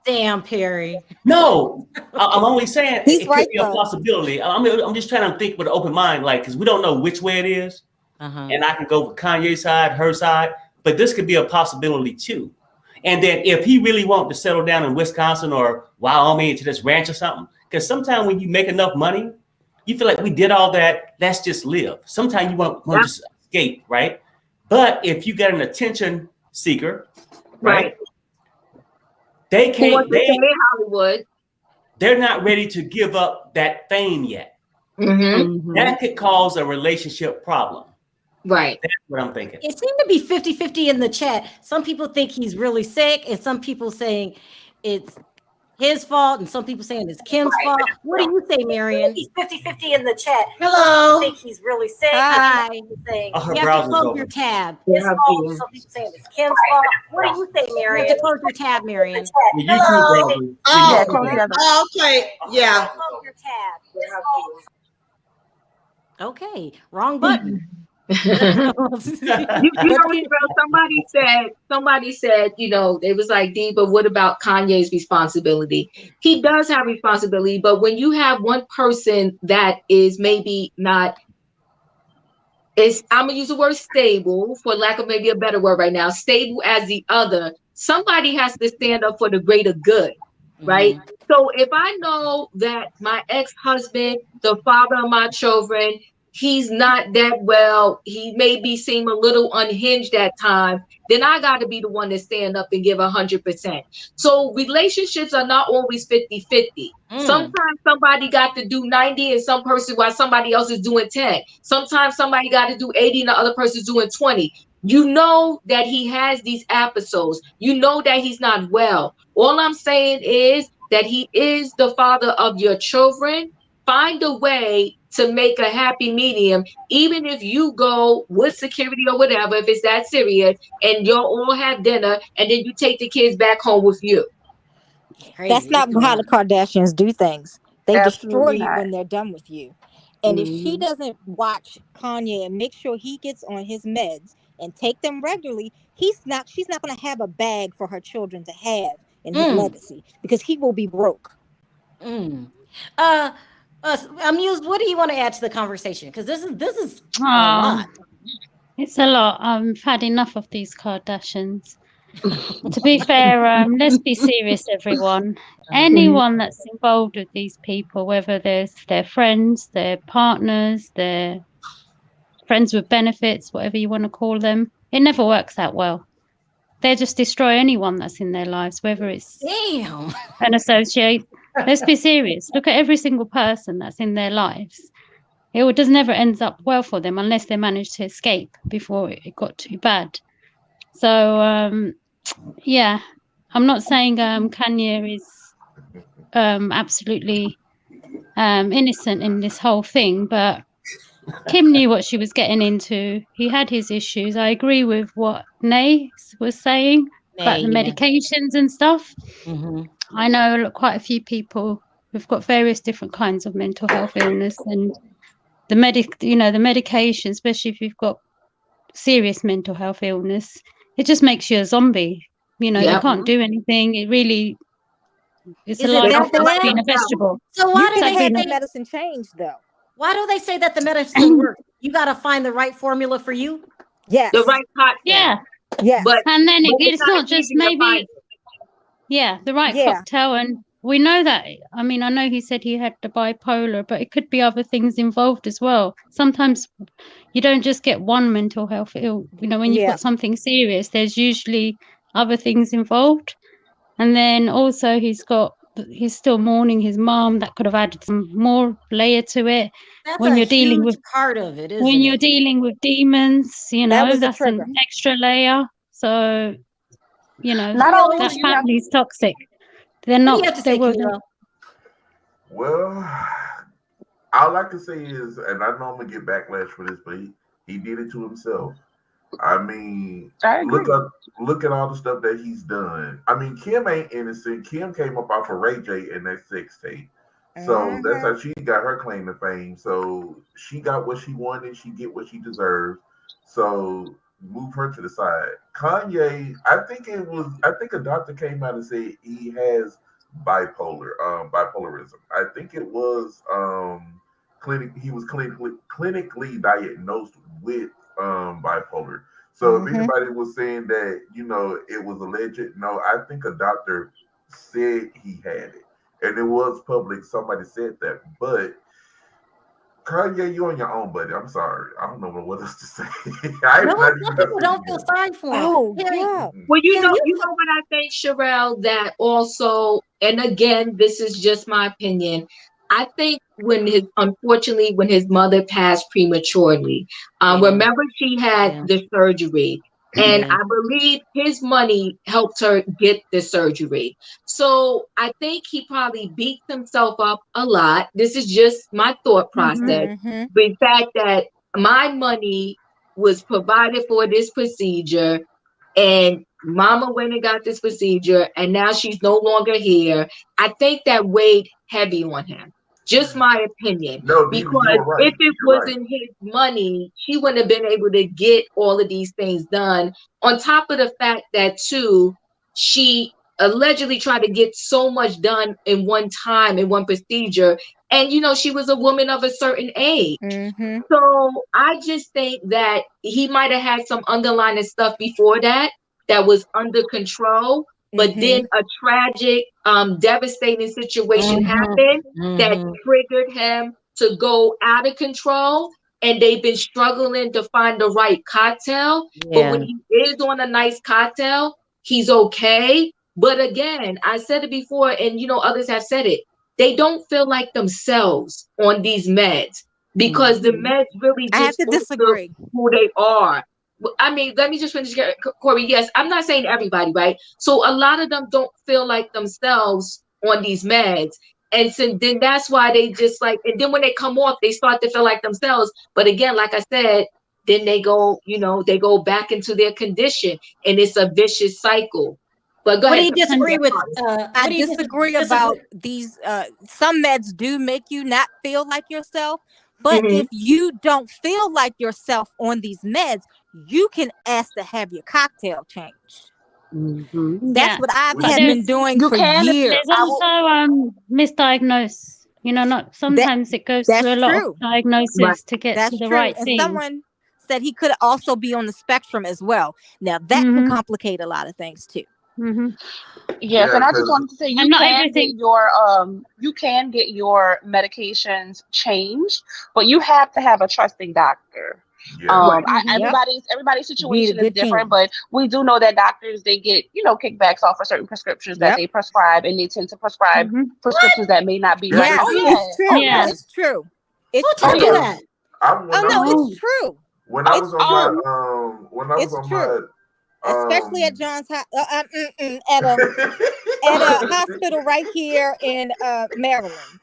Damn, Perry. No, I'm only saying He's it right, could be a though. possibility. I'm just trying to think with an open mind, like, because we don't know which way it is. And I can go for Kanye's side, her side, but this could be a possibility too. And then if he really wants to settle down in Wisconsin or Wyoming to this ranch or something, because sometimes when you make enough money, you feel like we did all that, let's just live. Sometimes you want to just escape, right? But if you get an attention seeker, right? They can't, Hollywood. They're not ready to give up that fame yet. That could cause a relationship problem. Right. That's what I'm thinking. It seemed to be 50-50 in the chat. Some people think he's really sick, and some people saying it's his fault, and some people saying it's Kim's fault. What do you say, Marion? He's 50-50 in the chat. Hello. Some people think he's really sick. Hi. Some people saying her you have to browser's close your open. tab. Yeah, His fault. Some people saying it's Kim's fault. What do you say, Marion? You have to close your tab, Marion. The YouTube browser. The Oh, YouTube browser. okay. Yeah. Close your tab. His fault. Okay, wrong button. You know, somebody said, it was like, Dee, but what about Kanye's responsibility? He does have responsibility, but when you have one person that is maybe not, I'm gonna use the word stable for lack of maybe a better word right now, stable as the other, somebody has to stand up for the greater good, right? So if I know that my ex-husband, the father of my children, he's not that well, he maybe seem a little unhinged at times, then I got to be the one to stand up and give 100%. So relationships are not always 50-50. Sometimes somebody got to do 90 and some person while somebody else is doing 10. Sometimes somebody got to do 80 and the other person's doing 20. You know that he has these episodes. You know that he's not well. All I'm saying is that he is the father of your children. Find a way to make a happy medium, even if you go with security or whatever, if it's that serious, and you'll all have dinner, and then you take the kids back home with you. That's not how the Kardashians do things. They destroy Absolutely you not. when they're done with you. And if she doesn't watch Kanye and make sure he gets on his meds and take them regularly, she's not going to have a bag for her children to have in his legacy, because he will be broke. Amused, what do you want to add to the conversation? Because this is a lot. It's a lot. I've had enough of these Kardashians. To be fair, let's be serious, everyone. Anyone that's involved with these people, whether there's their friends, their partners, their friends with benefits, whatever you want to call them, it never works out well. They just destroy anyone that's in their lives, whether it's Damn. an associate. Let's be serious. Look at every single person that's in their lives. It just never ends up well for them unless they manage to escape before it got too bad. So, yeah, I'm not saying Kanye is absolutely innocent in this whole thing, but Kim knew what she was getting into. He had his issues. I agree with what Nay was saying about the medications and stuff. I know quite a few people who've got various different kinds of mental health illness, and the medication, especially if you've got serious mental health illness, it just makes you a zombie. You can't do anything. It really, it's a lot like being a vegetable. So why You do can they have say the medicine change though? Why do they say that the medicine works? You got to find the right formula for you. Yes. The right cocktail. Yeah. Yes. But and then it's not not just easy to maybe find. the right cocktail. And we know that, I mean, I know he said he had the bipolar, but it could be other things involved as well. Sometimes you don't just get one mental health ill, when you've got something serious, there's usually other things involved. And then also he's still mourning his mom. That could have added some more layer to it. That's when you're dealing with part of it, when you're dealing with demons, that's an extra layer. So Not only that do you have family's toxic. They're not. What do you have to say, Camilo? Well, all I can say is, and I know I'm gonna get backlash for this, but he did it to himself. I mean, look at all the stuff that he's done. I mean, Kim ain't innocent. Kim came up off of Ray J in that sex tape. So that's how she got her claim to fame. So she got what she wanted. She get what she deserves. So move her to the side. Kanye, I think a doctor came out and said he has bipolarism. I think it was he was clinically diagnosed with bipolar. So if anybody was saying that, it was alleged, no, I think a doctor said he had it. And it was public. Somebody said that. But Kanye, you're on your own, buddy. I'm sorry. I don't know what else to say. People don't feel sorry for him. Oh, yeah. Well, you know what I think, Sherelle, that also, and again, this is just my opinion. I think unfortunately, when his mother passed prematurely, remember she had the surgery. And I believe his money helped her get the surgery. So I think he probably beat himself up a lot. This is just my thought process. The fact that my money was provided for this procedure, and mama went and got this procedure, and now she's no longer here. I think that weighed heavy on him. Just my opinion. No, because right. if it wasn't his money, she wouldn't have been able to get all of these things done. On top of the fact that, too, she allegedly tried to get so much done in one time, in one procedure. And, she was a woman of a certain age. So I just think that he might have had some underlying stuff before that was under control. But then a tragic, devastating situation happened that triggered him to go out of control. And they've been struggling to find the right cocktail. But when he is on a nice cocktail, he's okay. But again, I said it before, and others have said it. They don't feel like themselves on these meds because the meds really just I have to disagree. Who they are. I mean, let me just finish, Corey. Yes, I'm not saying everybody, right? So a lot of them don't feel like themselves on these meds. And so then that's why they just and then when they come off, they start to feel like themselves. But again, like I said, then they go, they go back into their condition, and it's a vicious cycle. But go ahead. What do you disagree with? I disagree about these. Some meds do make you not feel like yourself. But if you don't feel like yourself on these meds, you can ask to have your cocktail changed. That's what I've been doing for years. There's also misdiagnosed. Not sometimes it goes through a lot of diagnosis to get to the right thing. said he could also be on the spectrum as well. Now that could complicate a lot of things too. Yes, and I just wanted to say you can get your medications changed, but you have to have a trusting doctor. Everybody's situation is different, but we do know that doctors, they get kickbacks off of certain prescriptions that they prescribe, and they tend to prescribe prescriptions that may not be right. It's true. Yeah. It's true. It's Who told you that? It's true. When I was on my especially at John's at a hospital right here in Maryland.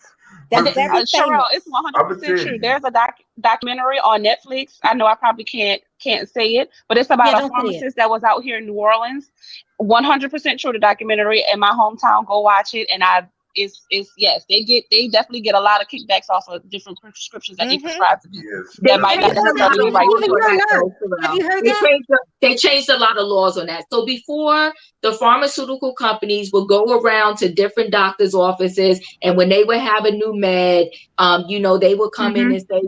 That's very Cheryl, it's 100% true. There's a documentary on Netflix. I know I probably can't say it, but it's about a pharmacist that was out here in New Orleans. 100% true, the documentary in my hometown. Go watch it, and it's yes, they definitely get a lot of kickbacks off of different prescriptions that they prescribe to people. That might not necessarily be right. Have you heard that? They changed a lot of laws on that. So before, the pharmaceutical companies would go around to different doctors' offices, and when they would have a new med, they would come in and say,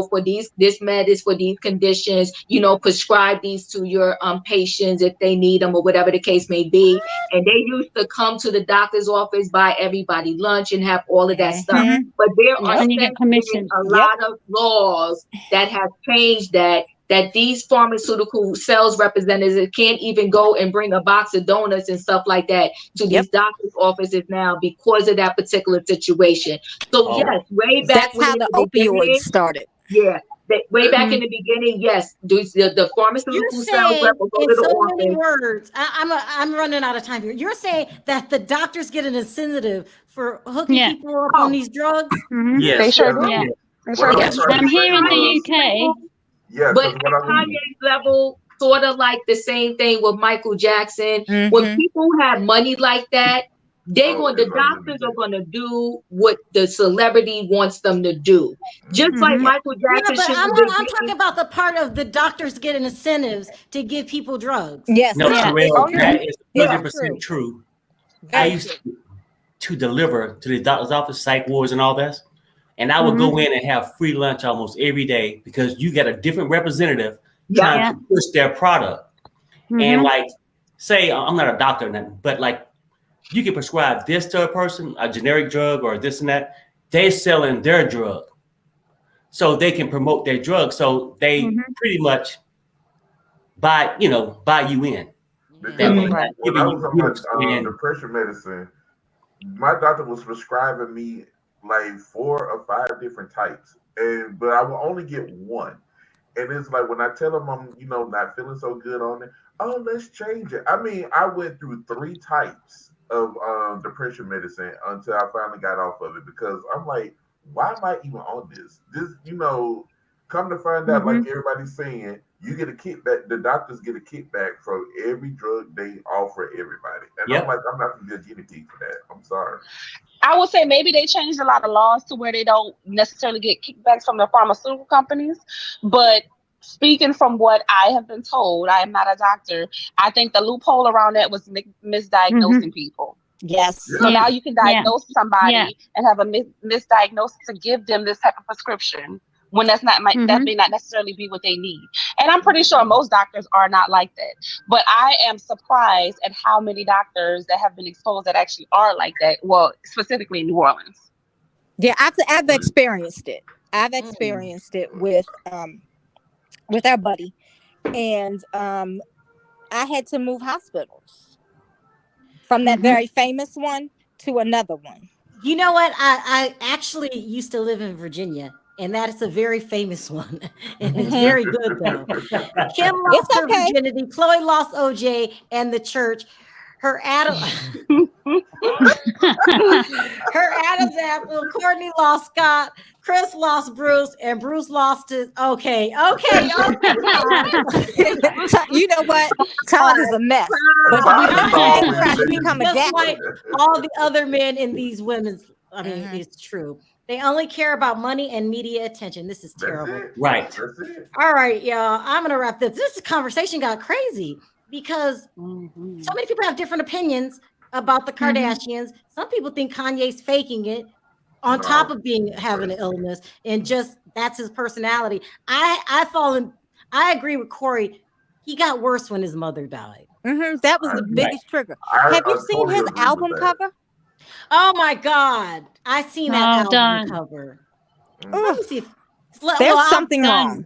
for this med is for these conditions, prescribe these to your patients if they need them or whatever the case may be. And they used to come to the doctor's office, buy everybody lunch, and have all of that stuff. But there are a lot of laws that have changed that these pharmaceutical sales representatives can't even go and bring a box of donuts and stuff like that to these doctors' offices now because of that particular situation. So yes, way back that's how the opioids started. Yeah. Way back in the beginning, yes, the pharmaceutical sales rep will go to the office. Many words. I'm running out of time here. You're saying that the doctors get an incentive for hooking people up on these drugs? Yes, they sure do. Yeah. I'm here in the UK. Yeah, but at Kanye's level, sort of like the same thing with Michael Jackson. When people have money like that, the doctors are going to do what the celebrity wants them to do. Just like Michael Jackson. Yeah, but I'm talking about the part of the doctors getting incentives to give people drugs. Yes. No, Terrell, that is 100% true. I used to deliver to the doctor's office, psych wards and all that. And I would go in and have free lunch almost every day because you get a different representative trying to push their product. And say, I'm not a doctor or nothing, but you can prescribe this to a person, a generic drug or this and that. They're selling their drug so they can promote their drug. So they pretty much buy you in. When I was on depression medicine, my doctor was prescribing me 4 or 5 different types, but I will only get one. And it's like when I tell them I'm not feeling so good on it, oh, let's change it. I mean, I went through 3 types of depression medicine until I finally got off of it because I'm like, why am I even on this? Come to find out, like everybody's saying, you get a kickback. The doctors get a kickback from every drug they offer everybody. And I'm like, I'm not going to be a guinea pig for that. I'm sorry. I would say maybe they changed a lot of laws to where they don't necessarily get kickbacks from the pharmaceutical companies. But speaking from what I have been told, I am not a doctor. I think the loophole around that was misdiagnosing people. Yes. So now you can diagnose somebody and have a misdiagnosis to give them this type of prescription when that may not necessarily be what they need. And I'm pretty sure most doctors are not like that. But I am surprised at how many doctors that have been exposed that actually are like that. Well, specifically in New Orleans. Yeah, I've experienced it. I've experienced it with our buddy. And I had to move hospitals from that very famous one to another one. You know what? I actually used to live in Virginia. And that is a very famous one. And it's very good, though. Kim lost her virginity. Chloe lost OJ and the church. Her Adam's apple. Courtney lost Scott. Chris lost Bruce. And Bruce lost his... Okay. You know what? Todd is a mess. But we become a just like all the other men in these women's... I mean, it's true. They only care about money and media attention. This is terrible. Right. All right, y'all. I'm going to wrap this. This conversation got crazy because so many people have different opinions about the Kardashians. Some people think Kanye's faking it on top of having an illness and just that's his personality. I agree with Corey. He got worse when his mother died. That was the biggest trigger. Have you seen totally his agree album with that. cover? Oh my God. I seen that album done. cover. Mm. Let me see if There's something wrong.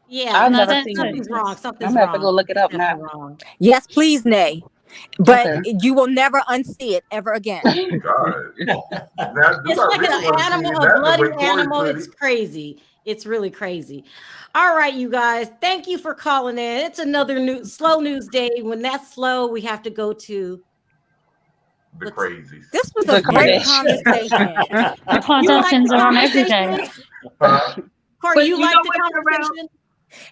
Yeah, I've No, never that's seen something's it. wrong. Something's I'm gonna have to wrong. go look it up Something's now. definitely wrong. Yes, please, Nay. But Okay. you will never unsee it ever again. God. Now, It's like an animal, a bloody animal. It's crazy. It's really crazy. All right, you guys. Thank you for calling in. It's another slow news day. When that's slow, we have to go to the crazies. This was a great conversation. The Kardashians are on every day. Corey, you like the conversation?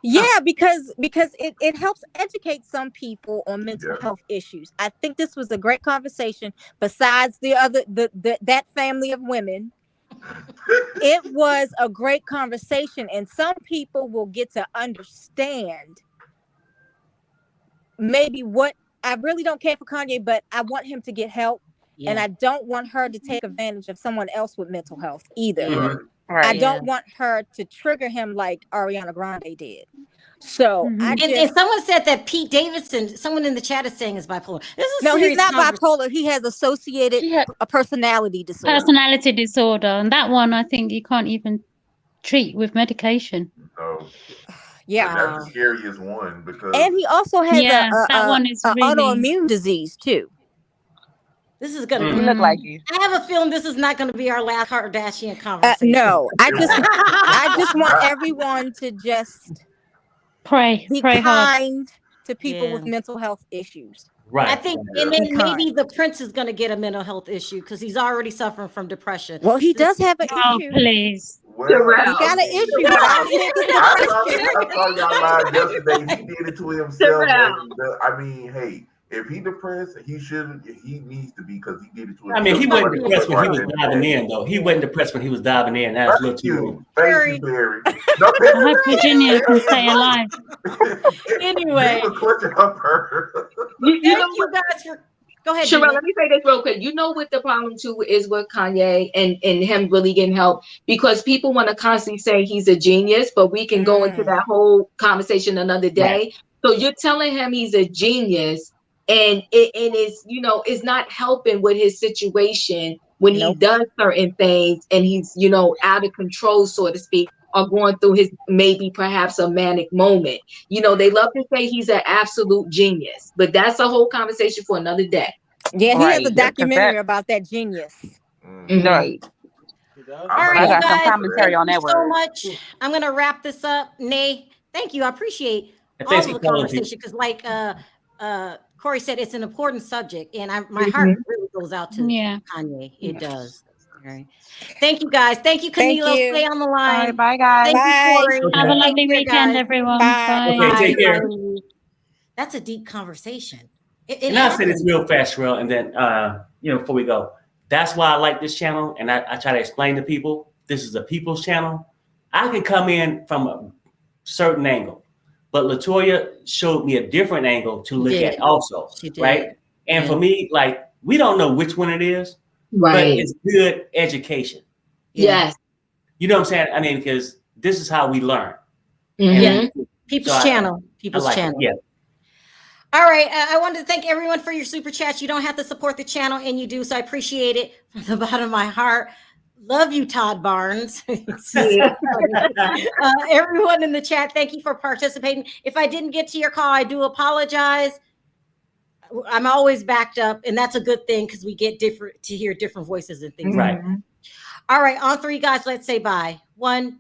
Yeah, because it helps educate some people on mental health issues. I think this was a great conversation. Besides that family of women, it was a great conversation, and some people will get to understand maybe what I really don't care for Kanye, but I want him to get help, and I don't want her to take advantage of someone else with mental health either. Yeah. Right. I don't want her to trigger him like Ariana Grande did. So and someone said that Pete Davidson, someone in the chat is saying is bipolar. This is no, he's not bipolar. He has associated a personality disorder. Personality disorder, and that one I think you can't even treat with medication. No. Yeah, and that's the scariest one because. And he also has that one is really autoimmune disease too. This is gonna look like you. I have a feeling this is not going to be our last Kardashian conversation. No, I just want everyone to just be kind hard to people with mental health issues. Right. I think, and then maybe the prince is going to get a mental health issue because he's already suffering from depression. Well, he does have an issue. Please. Well, he got an issue. I saw y'all live yesterday. He did it to himself. I mean, hey, if he depressed, he needs to be because he did it to himself. I mean, he wasn't depressed when he was diving in, though. He wasn't depressed when he was diving in. That's Thank you, Barry. I hope Virginia can stay alive. Anyway, you guys for. Go ahead, Sherelle, let me say this real quick. You know what the problem too is with Kanye and him really getting help, because people want to constantly say he's a genius, but we can go into that whole conversation another day. Right. So you're telling him he's a genius, and it is, it's not helping with his situation when he does certain things and he's, out of control, so to speak, or going through his perhaps a manic moment. They love to say he's an absolute genius, but that's a whole conversation for another day. Yeah, he has a documentary about that genius. Right. All right, I got guys, some commentary on that so word. much. I'm gonna wrap this up. Nay, thank you. I appreciate all of the conversation because, like Corey said, it's an important subject, and my heart really goes out to Kanye. It does. All right. Thank you, guys. Thank you, Canelo. Stay on the line. Bye, guys. Thank you, Corey. Have a lovely weekend, everyone. Bye. Okay, take care. That's a deep conversation. And I'll say this real fast, Sherelle, and then before we go, that's why I like this channel, and I try to explain to people this is a people's channel. I can come in from a certain angle, but LaToya showed me a different angle to look at also. She did. Right? And for me, like, we don't know which one it is. Right. But it's good education. Yes. You know what I'm saying? I mean, because this is how we learn. Yeah. People's channel. People's channel. Yeah. All right. I wanted to thank everyone for your super chats. You don't have to support the channel, and you do. So I appreciate it from the bottom of my heart. Love you, Todd Barnes. Everyone in the chat, thank you for participating. If I didn't get to your call, I do apologize. I'm always backed up, and that's a good thing because we get to hear different voices and things. Right. All right, on three, guys, let's say bye. 1,